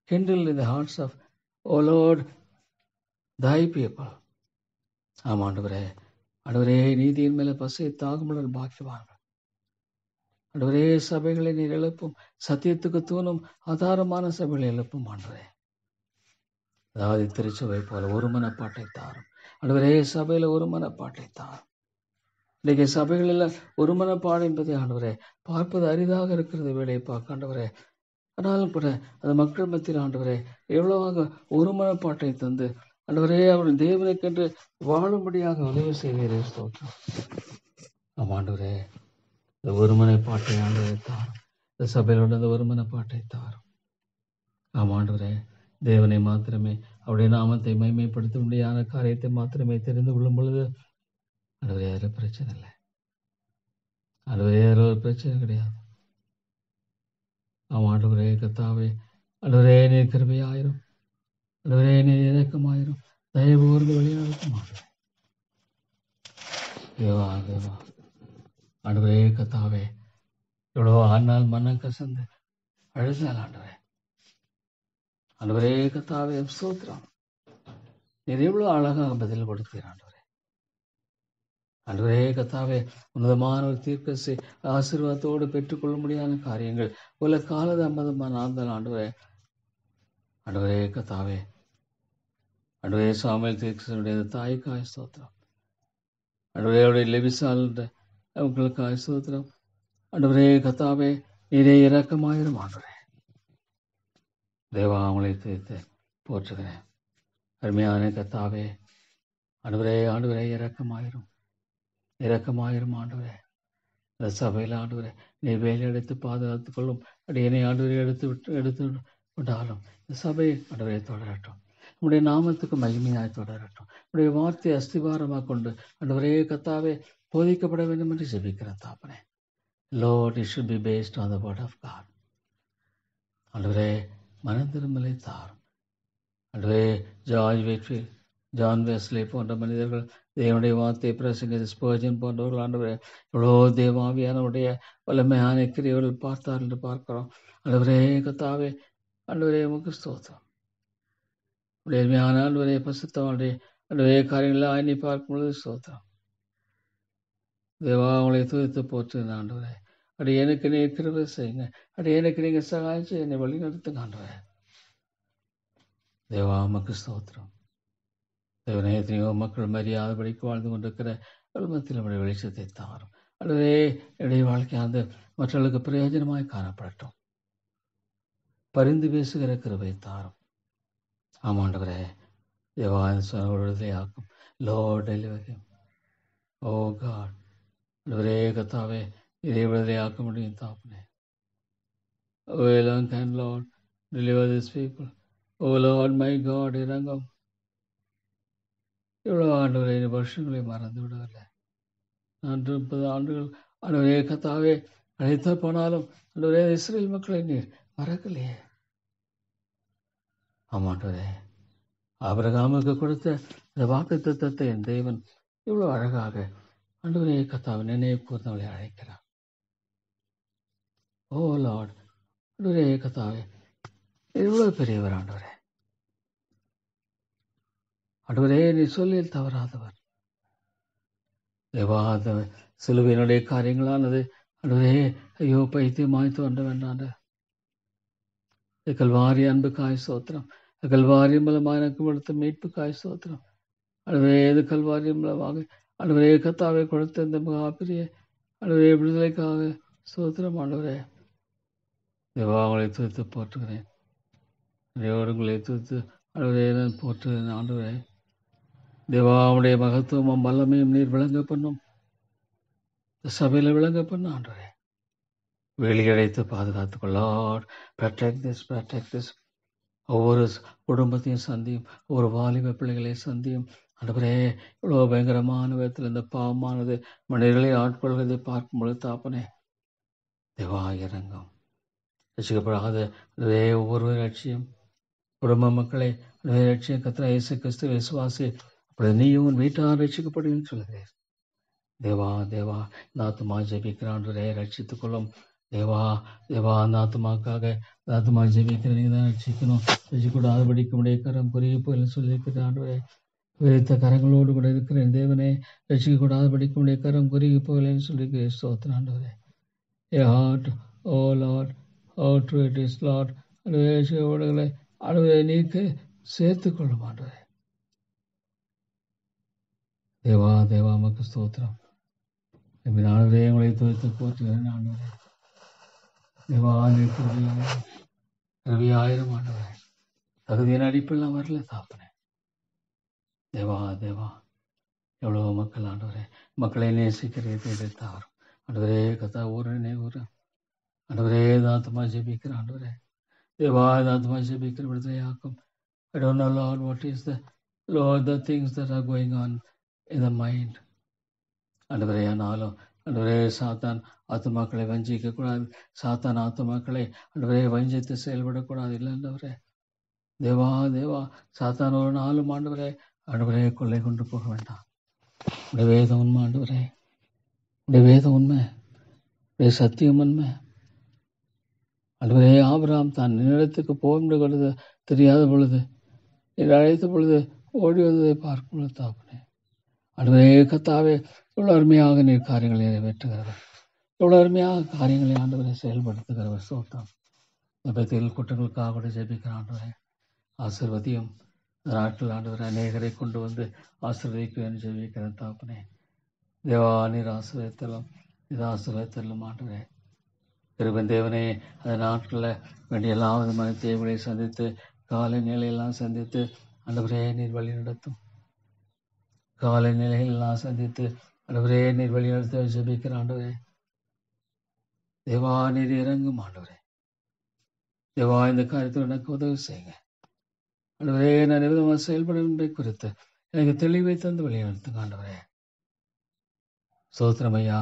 kindled in the hearts of, O Lord, thy people. ஆமாண்டவரே, ஆண்டவரே, நீதியின் மேல பசியை தாகமுடன் பாக்கியவார்கள். ஆண்டவரே, சபைகளை நீர் எழுப்பும். சத்தியத்துக்கு தூணும் ஆதாரமான சபைகளை எழுப்பும் ஆண்டவரே. அதாவது திருச்சபை போல ஒரு மனப்பாட்டை தாரும். ஆண்டவரே, சபையில ஒரு மனப்பாட்டை தாரும். இன்னைக்கு சபைகளில் ஒரு மனப்பாடு என்பதை ஆண்டவரே பார்ப்பது அரிதாக இருக்கிறது. வேலையை பார்க்க ஆண்டவரே, ஆனாலும் கூட அந்த மக்கள் மத்தியில் ஆண்டவரே எவ்வளவாக ஒரு மனப்பாட்டை தந்து ஆண்டவரே அவர்கள் தேவனுக்கென்று வாழும்படியாக உதவி செய்வீரே. ஸ்தோத்திரம். ஆண்டவரே, இந்த ஒரு மனப்பாட்டை ஆண்டவரை தாரும். இந்த சபையில் உள்ள இந்த ஒரு மனப்பாட்டை தாரும். ஆண்டவரே, தேவனை மாத்திரமே, அவருடைய நாமத்தை மைமைப்படுத்த முடியாத காரியத்தை மாத்திரமே தெரிந்து கொள்ளும் பொழுது ஆண்டவரே அதில் பிரச்சனை இல்லை. ஆண்டவரே அதில் ஒரு பிரச்சனை கிடையாது. ஆண்டவரே கர்த்தாவே, ஆண்டவரே நீர் கிருபையாயிரும். ஆண்டவரே நீர் இரக்கமாயிரும். தயவு கூர்ந்து வழிநடத்தும் ஆண்டவரே. தேவா தேவா, ஆண்டவரே கர்த்தாவே, எவ்வளவோ ஆனால் மனம் கசந்து அழுதால் ஆண்டவரே, ஆண்டவரே கர்த்தாவே ஸ்தோத்திரம். நீர் எவ்வளவு அழகாக பதில் கொடுத்தீர் ஆண்டவரே. ஆண்டவரே கர்த்தாவே, உன்னதமான ஒரு தீர்க்கத்தை ஆசீர்வாதத்தோடு பெற்றுக்கொள்ள முடியாத காரியங்கள் உள்ள காலதாமதமான ஆழ்ந்தால் ஆண்டவரே, ஆண்டவரே கர்த்தாவே, ஆண்டவரே சாமுவேல் தீர்க்கதரிசியுடைய தாய்க்காய் ஸ்தோத்திரம். ஆண்டவரே அவருடைய லெவிசால் அவங்களுக்காய் ஸ்தோத்திரம். ஆண்டவரே கர்த்தாவே, நீரே இரக்கமாயிரும் ஆண்டவரே. தேவா, அவங்களை தீர்த்து போற்றுகிறேன். அருமையான கர்த்தாவே, ஆண்டவரே ஆண்டவரே இரக்கமாயிரும் ஆண்டவரே. இந்த சபையில் ஆண்டவரே நீ வேலை எடுத்து பாதுகாத்துக் கொள்ளும். அடியனை ஆண்டவரை எடுத்து விட்டாலும் இந்த சபையை ஆண்டவரை தொடரட்டும். உடைய நாமத்துக்கு மகிமையாய் தொடரட்டும். உடைய வார்த்தையை அஸ்திவாரமாக கொண்டு ஆண்டவரே கர்த்தாவே போதிக்கப்பட வேண்டும் என்று ஜெபிக்கிறேன் தாப்பனே. Lord, it should be based on the word of God. ஆண்டவரே, மனம் திரும்பலை தாரும். ஆண்டவரே, ஜான் வெஸ்லி போன்ற மனிதர்கள் தேவனுடைய வார்த்தை பிரசங்க ஸ்பர்ஜன் போன்றவர்கள் ஆண்டவரே எவ்வளோ தேவாவியானவருடைய வல்லமையான கிரியைகள் பார்த்தார் என்று பார்க்கிறோம். ஆண்டவரே கர்த்தாவே, ஆண்டவரே உமக்கு ஸ்தோத்திரம். உடையமையான ஆண்டவரே பசுத்தவனுடைய ஆண்டவரே காரியங்களை ஆய்னி பார்க்கும் பொழுது ஸ்தோத்திரம். தேவா, அவங்களை துதித்து போற்றுங்க ஆண்டவரே. அப்படி எனக்கு நீ கிருபை செய்யுங்க. அப்படி எனக்கு நீங்க சகாயம் செய்ய என்னை வழி நடத்துங்க ஆண்டவரே. தேவா உமக்கு ஸ்தோத்திரம். தேவனே, எத்தனையோ மக்கள் மரியாதைப்படிக்கு வாழ்ந்து கொண்டிருக்கிற மத்தியில் நம்முடைய வெளிச்சத்தை தாரும். அல்லவே என்னுடைய வாழ்க்கையானது மற்றவர்களுக்கு பிரயோஜனமாய் காணப்படட்டும். பரிந்து பேசுகிற கிருபை தாரும். ஆமாண்டவரே, தேவா விடுதலையாக்கும். Lord, deliver him. Oh God, ஆண்டவரே கர்த்தாவே, இதை விடுதலையாக்க முடியும் தாப்பனே. Oh long can Lord deliver these people. Oh Lord my God, இறங்கும். இவ்வளவு ஆண்டவரே வருஷங்களை மறந்து விடவில்லை. 30 ஆண்டுகள் ஆண்டவரே கர்த்தாவே அழைத்த போனாலும் ஆண்டவரே இஸ்ரேல் மக்களை நீர் மறக்கலையே. ஆமாண்டவரே, ஆபிரகாமுக்கு கொடுத்த இந்த வாக்குத்தத்தத்தை என் தேவன் இவ்வளவு அழகாக ஆண்டவரே கர்த்தாவை நினைவு கூர்ந்தவளை அழைக்கிறார். ஓ லார்ட், ஆண்டவரே கர்த்தாவே இவ்வளவு பெரியவர் ஆண்டவரே. ஆண்டவரே நீ சொல்லில் தவறாதவர். தேவாத சிலுவையினுடைய காரியங்களானது ஆண்டவரே ஐயோ பைத்தியமாய் தோன்ற வேண்டாண்ட கல்வாரி அன்புக்காய் ஸ்தோத்திரம். கல்வாரி மூலமாக எனக்கு கொடுத்த மீட்புக்காய் ஸ்தோத்திரம். ஆண்டவரே இது கல்வாரி மூலமாக ஆண்டவரே கர்த்தாவை கொடுத்த இந்த மகாபிரிய ஆண்டவரே விடுதலைக்காக ஸ்தோத்திரம். ஆண்டவரே தேவா அவங்களை துதித்து போற்றுகிறேன். உங்களை துதித்து ஆண்டவரே நான் போற்றுகிறேன். ஆண்டவரே தேவா அவனுடைய மகத்துவமும் வல்லமையும் நீர் விளங்க பண்ணும். சபையில் விளங்க பண்ணும் ஆண்டவரே. வெளியடைத்து பாதுகாத்துக்கொள். லார்ட், protect this ஒவ்வொரு குடும்பத்தையும் சந்தியும், ஒவ்வொரு வாலிப பிள்ளைகளை சந்தியும். ஆண்டவரே, இவ்வளோ பயங்கரமான விதத்தில் இந்த பாவமானது மனிதர்களை ஆட்கொள்வதை பார்க்கும்பொழுது தாப்பனே, தேவா இறங்கும். ரசிக்கப்படாத ஒவ்வொரு லட்சியம் குடும்ப மக்களை லட்சியம் கர்த்தர் இயேசு கிறிஸ்து விசுவாசி, அப்படி நீயும் உன் வீட்டார் ரட்சிக்கப்படுன்னு சொல்லுகிறேன். தேவா தேவா, இந்த ஆத்துமா ஜெபிக்கிறான்றே ரட்சித்துக் கொள்ளும். தேவா தேவா, அந்த ஆத்துமாக்காக இந்த ஆத்துமா ஜெபிக்கிற நீங்க தான் ரட்சிக்கணும். ரட்சிக்கூடாது படிக்க முடிய கரம் குறுகி போயின்னு சொல்லியிருக்கிறான்றே. விரித்த கரங்களோடு கூட இருக்கிறேன் தேவனே, ரட்சிக்கக்கூடாது படிக்க முடிய கரம் குறுகி போகலன்னு சொல்லி ஸ்தோத்திராண்டவரே. A heart O Lord, O true it is Lord, அனுவே அனுவே நீக்கு சேர்த்துக் கொள்ளும் ஆண்டவரே. தேவா தேவா, மக்கு ஸ்தோத்திரம். ஆண்டவரே, உங்களை துவைத்து போற்றுகிறேன் ஆண்டவரே. தேவா, ஆயிரம் ஆண்டவரே, தகுதியின் அடிப்பெல்லாம் வரல தாப்பனே. தேவா தேவா, எவ்வளவு மக்கள் ஆண்டவரே, மக்களை நேசிக்கிறதை எதிர்த்தாரும் ஆண்டவரே. கத்தா ஊரனே ஊர் ஆண்டவரே, தாத்தமா ஜெபிக்கிற ஆண்டவரே. தேவா, தாத்தமா ஜெபிக்கிற விடுதலையாக்கும். I don't know, Lord, what is the things that are going on in the mind. ஆண்டவரே, ஆனாலும் ஆண்டவரே, சாத்தான் ஆத்துமாக்களை வஞ்சிக்க கூடாது. சாத்தான் ஆத்துமாக்களை ஆண்டவரே வஞ்சித்து செயல்படக்கூடாது. இல்லை ஆண்டவரே. தேவா தேவா, சாத்தான் ஒரு நாளும் ஆண்டவரே ஆண்டவரே கொள்ளை கொண்டு போக வேண்டாம். உடைய வேதம் உண்மை ஆண்டவரே, உடைய வேதம் உண்மை, உடைய சத்தியம் உண்மை ஆண்டவரே. ஆபிரகாம் தான் நிலத்துக்கு போக கொள்வது தெரியாத பொழுது, அழைத்த பொழுது ஓடி வந்ததை பார்க்கும் பொழுது தாப்பனே, ஆண்டவரே கத்தாவே, எவ்வளவு அருமையாக நீர் காரியங்களை நிறைவேற்றுகிறவர், எவ்வளவு அருமையாக காரியங்களை ஆண்டவரை செயல்படுத்துகிறவர். சோத்தான் எப்பத்தில் குற்றங்களுக்காக கூட ஜெபிக்கிற ஆண்டவரே, ஆசீர்வதியும். நாட்கள் ஆண்டவரை அநேகரை கொண்டு வந்து ஆசீர்வதிக்குவேன் ஜெபிக்கிறேன் தாப்பனே. தேவா, நீர் ஆசீர்வதித்தலும், இது ஆசீர்வதித்தலும் ஆண்டவரே. கிருபையின் தேவனே, அந்த நாட்களில் வேண்டிய எல்லா விதமான தேவைகளை சந்தித்து, காலை நிலையெல்லாம் சந்தித்து ஆண்டவரே நீர் வழி நடத்தும். காலை நிலைகளெல்லாம் சந்தித்து ஆண்டவரே நீர் வழி நடத்த ஜெபிக்கிற ஆண்டவரே. தேவா, நீர் இறங்கும் ஆண்டவரே. தேவா, இந்த காரியத்தில் எனக்கு உதவி செய்யுங்க ஆண்டவரே. நான் விதமாக செயல்படுவதை குறித்து எனக்கு தெளிவை தந்து வழி நடத்துங்க ஆண்டவரே. சோத்திரமையா,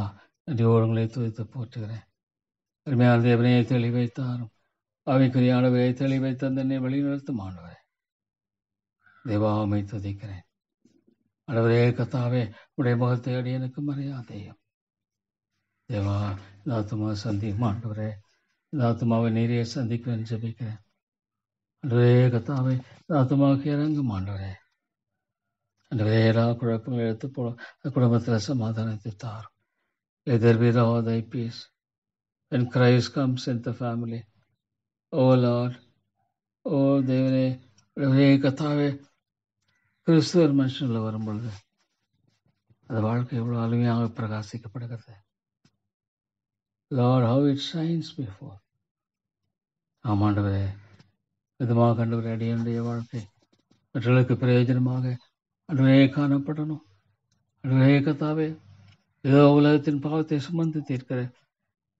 நன்றியோடு உங்களை துதித்து போற்றுகிறேன். அருமையான தேவனே, தெளிவை தாரும். அவைக்குரிய ஆண்டவரே, தெளிவை தந்தனை வழி நடத்தும் ஆண்டவரே. தேவாமை துதிக்கிறேன் ஆண்டவரே. கத்தாவே, உடைய முகத்தை அடி எனக்கு மறையாதையும். தேவா, இந்த ஆத்துமா சந்திக்கும் ஆண்டவரே. இந்த ஆத்துமாவை நீரே சந்திக்குவேன் ஜெபிக்கிறேன் ஆண்டவரே. கத்தாவே, இந்த ஆத்துமாவுக்கு இறங்கும் ஆண்டவரே. ஆண்டவரே, எல்லா குழப்பங்களை எடுத்து போடும். குடும்பத்தில் சமாதானத்தை தாரும். Let there be all thy peace when Christ comes in the family. Oh Lord, oh தேவனே, ஆண்டவரே கத்தாவே, கிறிஸ்துவர் மனுஷனில் வரும் பொழுது அந்த வாழ்க்கை எவ்வளவு அருமையாக பிரகாசிக்கப்படுகிறது. Lord, how it shines before. ஆமாண்டவரே, விதமாக கண்டவரே, அடியனுடைய வாழ்க்கை மற்றவர்களுக்கு பிரயோஜனமாக அன்றைய காணப்படணும். அன்றைய கத்தாவே, ஏதோ உலகத்தின் பாவத்தை சுமந்து தீர்க்கிற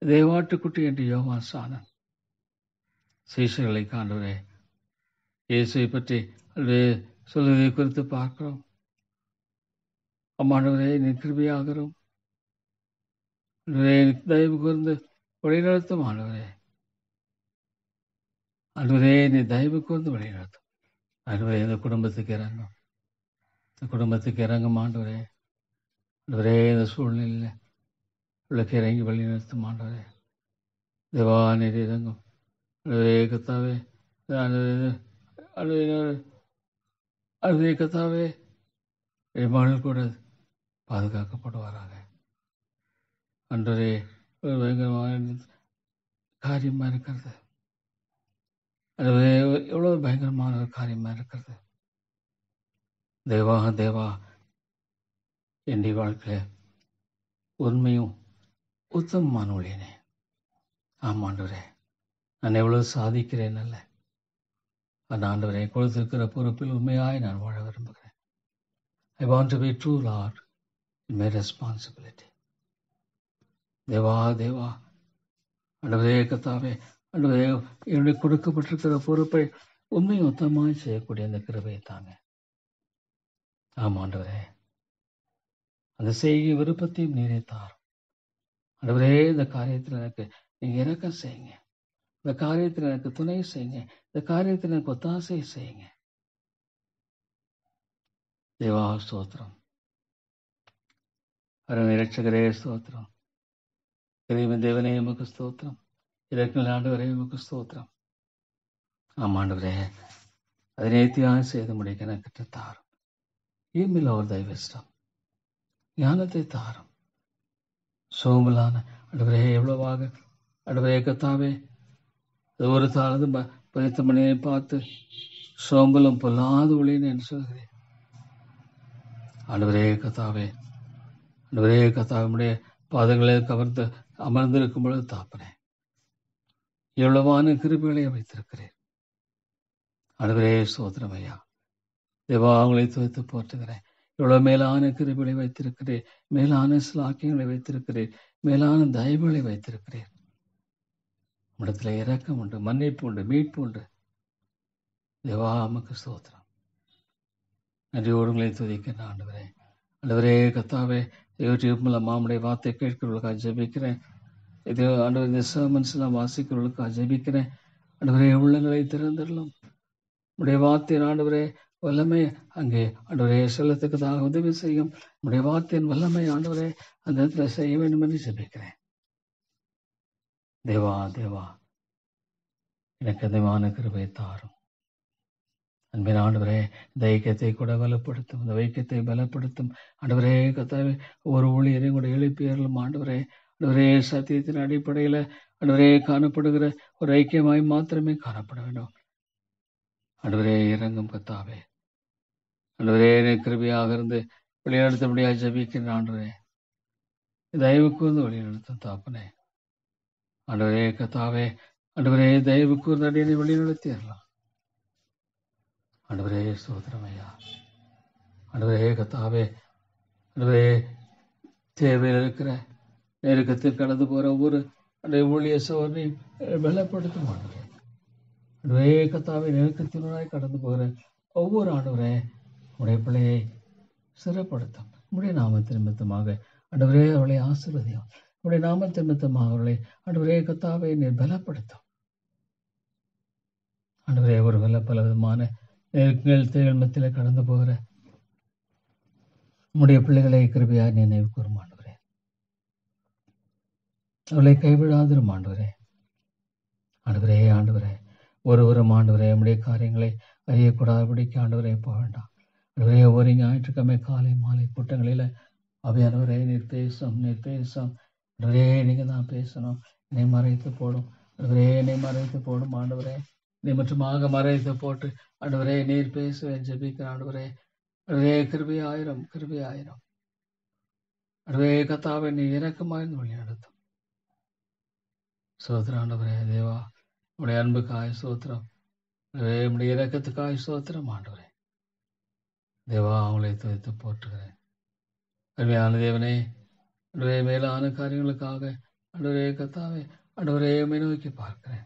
தேவாட்டுக்குட்டி என்று யோவான் சாணன் சீஷர்களை காண்டவரே இயேசுவை பற்றி அன்றைய சொல்வதை குறித்து பார்க்கிறோம். அம்மாண்டவரே, நீ கிருபையாகிறோம். தயவு கூர்ந்து வழிநடத்தும் ஆண்டவரே. ஆண்டவரே, நீ தயவு கூர்ந்து வழிநடத்தும் ஆண்டவரே. இந்த குடும்பத்துக்கு இறங்கும், இந்த குடும்பத்துக்கு இறங்கும் ஆண்டவரே. ஆண்டவரே, இந்த சூழ்நிலையில் உள்ளக்கு இறங்கி வழிநடத்தும் ஆண்டவரே. தேவா, நீர் இறங்கும் ஆண்டவரே. கத்தாவே, அழுதே கத்தாவே, மகள் கூட பாதுகாக்கப்படுவாராக. அன்றரே, ஒரு பயங்கரமான காரியமா இருக்கிறது. அதுவே எவ்வளவு பயங்கரமான ஒரு காரியமா இருக்கிறது. தேவா தேவா, என்னுடைய வாழ்க்கையில உண்மையும் உத்தமமான ஒளியனே. ஆமாண்டவரே, நான் எவ்வளவு சாதிக்கிறேன் அல்ல, அந்த ஆண்டவரை கொடுத்திருக்கிற பொறுப்பில் உண்மையாய் நான் வாழ விரும்புகிறேன். I want to be true, Lord, in my responsibility. Deva Deva, ஆண்டவரே கர்த்தாவே, ஆண்டவரே என்னுடைய கொடுக்கப்பட்டிருக்கிற பொறுப்பை உண்மை மொத்தமாய் செய்யக்கூடிய அந்த கிருபையை தாங்க. ஆமா ஆண்டவரே, அந்த செய்கை விருப்பத்தையும் நீரே தாரும். ஆண்டவரே, இந்த காரியத்தில் எனக்கு நீங்க இரக்கம் செய்யுங்க. இந்த காரியத்தில் எனக்கு துணை செய்யுங்க. இந்த காரியத்தில் எனக்கு ஒத்தாசை செய்யுங்க. தேவா ஸ்தோத்திரம். அருமை இரட்சகரே ஸ்தோத்திரம். கிருபையின் தேவனே உமக்கு ஸ்தோத்திரம். இரக்கங்கள் ஆண்டவரே உமக்கு ஸ்தோத்திரம். ஆமாண்டவரே, அதை நேர்த்தியாக செய்து முடிக்க எனக்கு தாரும். ஈமில் அவர் தைவஸ்டம் ஞானத்தை தாரும். சோம்பலான ஆண்டவரே எவ்வளவாக ஆண்டவரே கர்த்தாவே, ஒரு தாளது பதித்த மணியை பார்த்து சோம்பலும் பொல்லாத ஒளின்னு என்று சொல்கிறேன். ஆண்டவரே கர்த்தாவே, ஆண்டவரே கர்த்தாவே, நம்முடைய பாதங்களை கவர்ந்து அமர்ந்திருக்கும் பொழுது தாப்பனே, எவ்வளவான கிருபைகளை வைத்திருக்கிறேன். ஆண்டவரே ஸ்தோத்திரம் ஐயா. தேவா, அவங்களை துவைத்து போற்றுகிறேன். எவ்வளவு மேலான கிருபைகளை வைத்திருக்கிறேன், மேலான சிலாக்கியங்களை வைத்திருக்கிறேன், மேலான தயவுகளை வைத்திருக்கிறேன். இடத்துல இரக்கம் உண்டு, மன்னிப்பு உண்டு, மீட்பு உண்டு. தேவா உமக்கு ஸ்தோத்திரம். நன்றியோடு உங்களை துதிக்கிறேன் ஆண்டவரே. ஆண்டவரே கர்த்தாவே, யூடியூப் மூலம் நம்முடைய வார்த்தை கேட்கிறவர்களுக்காக ஜெபிக்கிறேன். இது ஆண்டவர் இந்த சர்மன்ஸ் எல்லாம் வாசிக்கிறவர்களுக்காக ஜெபிக்கிறேன். ஆண்டவரே உள்ளங்களை திறந்துடலாம். உடைய வார்த்தையின் ஆண்டவரே வல்லமை அங்கே ஆண்டவரே செல்லத்துக்குதாக உதவி செய்யும். உடைய வார்த்தையின் வல்லமை ஆண்டவரே அந்த இடத்துல செய்ய வேண்டும் என்று ஜெபிக்கிறேன். தேவா தேவா, எனக்கு அதிகமான கிருபை தாரும். அன்பின் ஆண்டவரே, இந்த ஐக்கியத்தை கூட பலப்படுத்தும், இந்த வைக்கியத்தை பலப்படுத்தும். ஆண்டவரே கர்த்தாவே, ஒரு ஊழியரையும் கூட எழுப்பியர்களும் ஆண்டவரே, ஆண்டவரே சத்தியத்தின் அடிப்படையில் ஆண்டவரே காணப்படுகிற ஒரு ஐக்கியமாய் மாத்திரமே காணப்பட வேண்டும். ஆண்டவரே இறங்கும் கர்த்தாவே, ஆண்டவரே கிருபையாக இருந்து வழிநடத்தபடியாக ஜெபிக்கின்ற ஆண்டவரே, தயவுக்கு வந்து வழிநடத்தும் தாப்பனே. ஆண்டவரே கர்த்தாவே, ஆண்டவரே தயவுக்கு வந்து அடியை வழிநடத்திடலாம். ஆண்டவரே ஸ்தோத்திரம் ஐயா. ஆண்டவரே கர்த்தாவே, ஆண்டவரே தேவையில் இருக்கிற நெருக்கத்தில் கடந்து போகிற ஒவ்வொரு அந்த ஊழிய சோதனையும் பலப்படுத்தும் ஆண்டவரே. ஆண்டவரே கர்த்தாவே, நெருக்கத்தினராய் கடந்து போகிற ஒவ்வொரு ஆண்டவரே உடைய பிள்ளையை சிறப்படுத்தும். உடைய நாமத்தின் நிமித்தமாக ஆண்டவரே அவளை ஆசீர்வதியும். உடைய நாமத்தின் நிமித்தமாக அவளை ஆண்டவரே கர்த்தாவே நீர் பலப்படுத்தும். ஆண்டவரே ஒரு பல விதமான நெருக்கங்கள் மத்தியில் கடந்து போகிற உடைய பிள்ளைகளை கிருபையாக நினைவு கூறும் ஆண்டவரே. அவளை கைவிடாதிரும் ஆண்டவரே. ஆண்டவரே ஆண்டவரே, ஒருவரும் ஆண்டவரே நம்முடைய காரியங்களை அறியக்கூடாதபடிக்கு ஆண்டவரே போக வேண்டாம். ஆண்டவரே ஒவ்வொரு ஞாயிற்றுக்கிழமை காலை மாலை கூட்டங்களில் அவையானவரே நீர் பேசும். ஆண்டவரே நீங்க தான் பேசணும். என்னை மறைத்து போடும் ஆண்டவரே, என்னை மறைத்து போடும் ஆண்டவரே. நீ மட்டுமாக மறைத்து போட்டு ஆண்டவரே நீர் பேசுவேன் ஜெபிக்கிற ஆண்டவரே. ஆண்டவரே கிருபையாயிரம் ஆண்டவரே கர்த்தாவே, நீ இரக்கமாயிருந்து வழி நடத்தும். சோத்திரம் ஆண்டவரே. தேவா, உடைய அன்புக்காய் சோத்திரம். உடைய இரக்கத்துக்காய் சோத்திரம் ஆண்டவரே. தேவா, அவங்களை துவைத்து போற்றுகிறேன். அருமையான தேவனே, ஆண்டவரே மேலான காரியங்களுக்காக ஆண்டவரே கர்த்தாவே, ஆண்டவரே உம்மை நோக்கி பார்க்கிறேன்.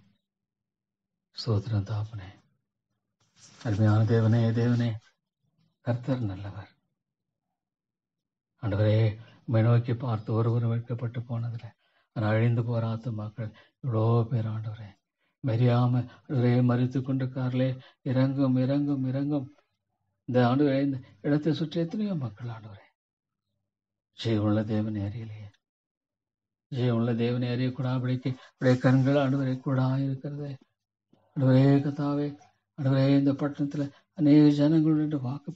சோத்திரம் தாப்பனே. அருமையான தேவனே, கர்த்தர் நல்லவர். ஆண்டவரே உம்மை நோக்கி பார்த்து ஒருவரும் வெட்கப்பட்டு போனதில்லை. ஆனால் அழிந்து போகிற ஆத்துமாக்கள் இவ்வளோ பேர் ஆண்டவரே மரியாம ஆண்டவரே மறித்து கொண்டிருக்கார்களே. இறங்கும். இந்த ஆண்டவரே இந்த இடத்தை சுற்றி எத்தனையோ மக்கள் ஆண்டவரே ஜெயமுள்ள தேவனை அறியலையே. ஜெயமுள்ள தேவனை அறியக்கூடாபடிக்கு உடைய கண்கள் ஆண்டவரே கூட இருக்கிறது. ஆண்டவரே கர்த்தாவே, ஆண்டவரே இந்த பட்டணத்தில் அநேக ஜனங்களுடன் வாக்கு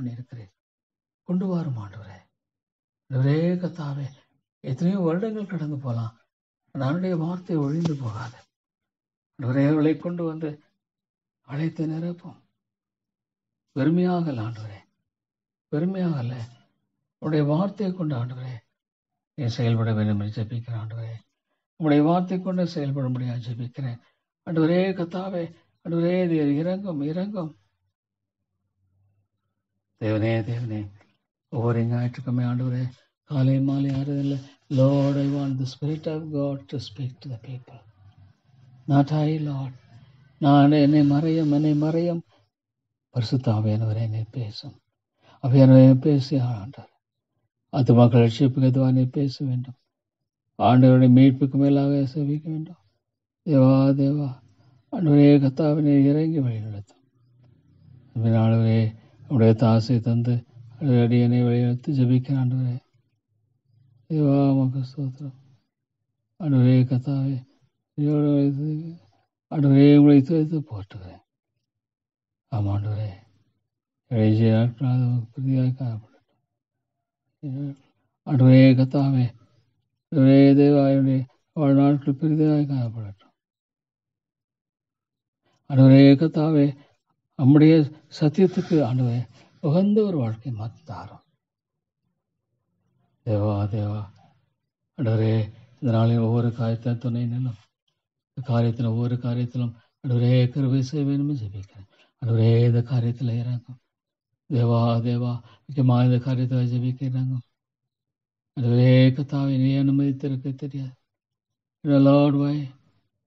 பண்ணியிருக்கிறேன். கொண்டு வரும் ஆண்டவரே. ஆண்டவரே கர்த்தாவே, எத்தனையோ வருடங்கள் கடந்து போகலாம், அவனுடைய வார்த்தை ஒழிந்து போகாது. ஆண்டவரே அவளை கொண்டு வந்து அழைத்து நிரப்பும். பெருமையாக அல்ல ஆண்டவரே, பெருமையாக அல்ல, உடைய வார்த்தையை கொண்டு ஆண்டவரே நீ செயல்பட வேண்டும் என்று ஜெபிக்கிறேன். ஆண்டவரே உடைய வார்த்தை கொண்டு செயல்பட முடியாது ஜெபிக்கிறேன். ஆண்டவரே கர்த்தாவே, ஆண்டவரே இறங்கும். தேவனே ஒவ்வொரு ஞாயிற்றுக்கிழமை ஆண்டவரே காலை மாலை ஆறுதல். Lord, I want the Spirit of God to speak to the people. Not I, Lord. நான் என்னை மறையும் பரிசுத்த ஆவியானவரே என்னை பேசும். ஆவியானவரே பேசி ஆண்டார். அது மக்கள் ரட்சிப்புக்கு எதுவாக நீ பேச வேண்டும். ஆண்டவருடைய மீட்புக்கு மேலாக சேவிக்க வேண்டும். தேவா ஆண்டவரே கர்த்தாவினை இறங்கி வழி நடத்தும். ஆண்டவரே உடைய தாசை தந்து அடியனை வழிநடத்தி ஜெபிக்கிற ஆண்டவரே தேவா உமக்கு ஸ்தோத்திரம். ஆண்டவரே கர்த்தாவே ஆண்டவரே உங்களை துவைத்து போற்றுகிறேன். ஆமாண்டவரே இளைய நாட்களாக பிரதியாக காணப்படட்டும். ஆண்டவரே கர்த்தாவே ஆண்டவரே தேவாயுடைய வாழ்நாட்கள் பெரிதாக காணப்படட்டும். ஆண்டவரே கர்த்தாவே நம்முடைய சத்தியத்துக்கு ஆண்டவரே உகந்த ஒரு வாழ்க்கை மாற்றித்தாரோம். தேவா ஆண்டவரே இந்த நாளில் ஒவ்வொரு காரியத்திலும் துணை நிலும். காரியத்திலும் ஒவ்வொரு காரியத்திலும் ஆண்டவரே கிருபை செய்ய வேண்டும் ஜெபிக்கிறேன். ஆண்டவரே இந்த காரியத்தில் இறங்கும். தேவா முக்கியமாக இந்த காரியத்தில் ஜெபிக்கிறாங்க. ஆண்டவரே கர்த்தாவே நீ அனுமதித்திருக்க தெரியாது. Lord, why?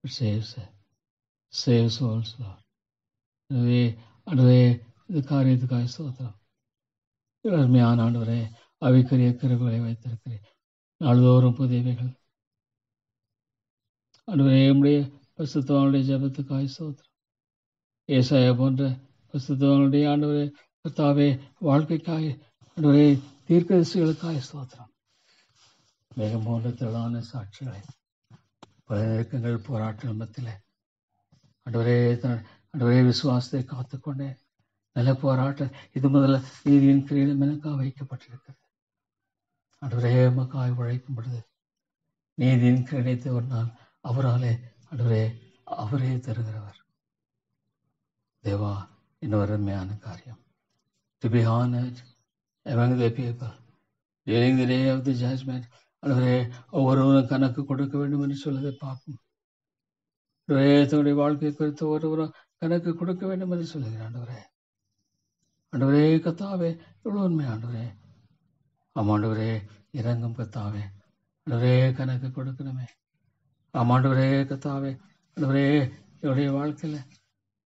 It saves souls, Lord. ஆண்டவரே இந்த காரியத்துக்காக ஸ்தோத்திரம். அருமையான ஆண்டவரே அவைக்குரிய கிருபைகளை வைத்திருக்கிறேன். நாள்தோறும் புதியவைகள். ஆண்டவரே உம்முடைய பரிசுத்தவானுடைய ஜெபத்துக்காக ஸ்தோத்திரம். ஏசாயா போன்ற பரிசுத்தவானுடைய ஆண்டவரே கர்த்தாவே வாழ்க்கைக்காக ஆண்டவரே தீர்க்கதரிசிகளுக்காக ஸ்தோத்திரம். மேகம் போன்ற திரளான சாட்சிகளை பல நெருக்கங்கள் போராட்ட மத்தியில் ஆண்டவரே விசுவாசத்தை காத்துக்கொண்டேன். நல்ல போராட்டம் இது முதல்ல நீதியின் கிரீடம் எனக்காக வைக்கப்பட்டிருக்கிறது. ஆண்டவரே மக்காய் உழைக்கும் பொழுது நீதியின் கிரீடத்தை ஒரு நாள் அவராலே ஆண்டவரே அவரே தருகிறவர். தேவா இன்னொரு அருமையான காரியம். To be honored among the people during the day of the judgment. ஆண்டவரே ஒவ்வொருவரும் கணக்கு கொடுக்க வேண்டும் என்று சொல்வதை பார்ப்போம். தன்னுடைய வாழ்க்கை குறித்து ஒவ்வொருவரும் கணக்கு கொடுக்க வேண்டும் என்று சொல்லுகிறேன். ஆண்டவரே கர்த்தாவே எவ்வளவு உண்மை ஆண்டவரே. ஆமாண்டவரே இறங்கும் கர்த்தாவே. ஆண்டவரே கணக்கு கொடுக்கணுமே. ஆமாண்டவரே கர்த்தாவே ஆண்டவரே என்னுடைய வாழ்க்கையில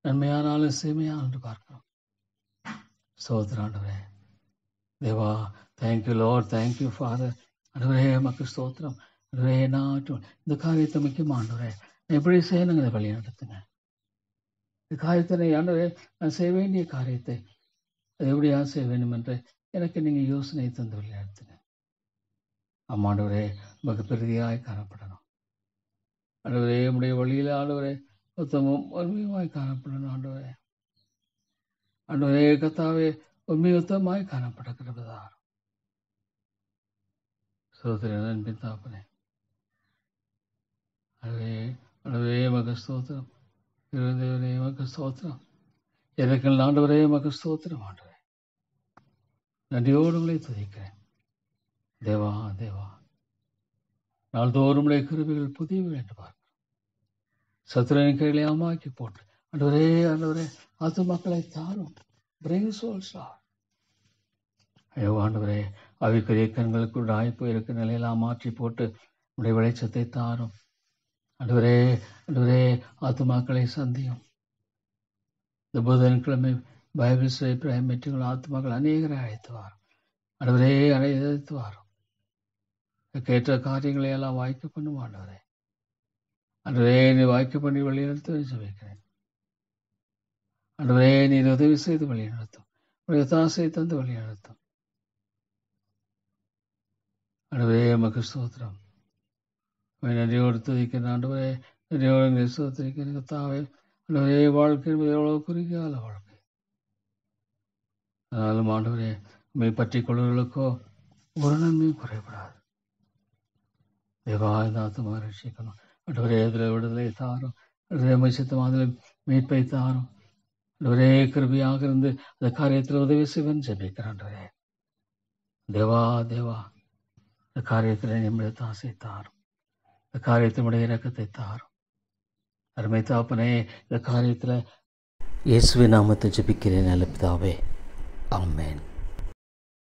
நன்மையானாலும் சேமையான என்று பார்க்கிறோம். ஸ்தோத்திரம் ஆண்டவரே. தேவா தேங்க்யூ லார்ட், தேங்க்யூ ஃபாதர். ஆண்டவரே மக்கு ஸ்தோத்திரம். ஆண்டவரே நாட்டும் இந்த காரியத்தை முக்கியமா ஆண்டவரே எப்படி செய்யணுங்கிற வழி நடத்துங்க. இந்த காரியத்தை ஆண்டவரே நான் செய்ய வேண்டிய காரியத்தை அது எப்படியா செய்ய வேண்டும் என்று எனக்கு நீங்கள் யோசனை தந்து வழி நடத்துங்க. ஆமாண்டவரே உமக்கு பெரிதியாய் காணப்படணும். ஆண்டவரே உடைய வழியில் ஆண்டவரே உத்தமும் உண்மையுமாய் காணப்படணும். ஆண்டவரே கர்த்தாவே உண்மை உத்தமாய் காணப்படுகிறதா சோதரன் அன்பின் தாப்பனே. ஆண்டவரே மக ஸ்தோத்திரம். தேவனே மக ஸ்தோத்திரம். எனக்கு ஆண்டவரே மக ஸ்தோத்திரம். ஆண்டவரே நன்றியோடு உங்களை துதிக்கிறேன். தேவா நாள்தோறும் உடைய கிருபைகள் புதியவை என்று பார்க்கிறோம். சத்துருவின் கைகளை அமாக்கி போட்டு ஆண்டவரே அது மக்களை தாரும். ஆண்டவரே அவைக்குரிய கண்களுக்குள் ஆய்ப்பு இருக்கிற நிலையெல்லாம் மாற்றி போட்டு உடைய வெளிச்சத்தை தாரும். ஆண்டவரே ஆத்துமாக்களை சந்தியும். இந்த புதன்கிழமை பைபிள் ஸ்டடி பிரேயர் மீட்டிங்குகள் ஆத்துமாக்கள் அநேகரை அழைத்து வாரும். ஆண்டவரே அழைத்து வாரும். கேட்ட காரியங்களை எல்லாம் வாய்க்க பண்ணும். ஆண்டவரே நீ வாய்க்க பண்ணி வழிநடத்த வைக்கிறேன். ஆண்டவரே நீர் உதவி செய்து வழி நடத்தும். உடைய தாசை தந்து வழி நடத்தும். ஆண்டவரே மக்கு ஸ்தோத்திரம். நன்றியோடு துதிக்கிறேன். ஆண்டவரே நன்றியோடு ஸ்தோத்திரிக்கிறேன். தாவே ஆண்டவரே வாழ்க்கை எவ்வளவு குறுகியால வாழ்க்கை. ஆனாலும் ஆண்டவரே உண்மை பற்றி கொள்வர்களுக்கோ ஒரு நன்மையும் குறைபடாது. தேவாயுதாத்தமாக ரட்சிக்கணும். ஆண்டவரே அதில் விடுதலை தாரும். அமைச்சத்தம் அதில் மீட்பை தாரும். ஒரே கிருபையாக இருந்து அந்த காரியத்தில் உதவி செய்வேன் ஜெபிக்கிறான். தேவா இந்த காரியத்தில் நம்முடைய தாசை தாரும். இந்த காரியத்தினுடைய இரக்கத்தை தாரும். அருமை தாப்பனே இந்த காரியத்தில் இயேசுவின் நாமத்தை ஜெபிக்கிறேன் நல்ல பிதாவே. ஆமென்.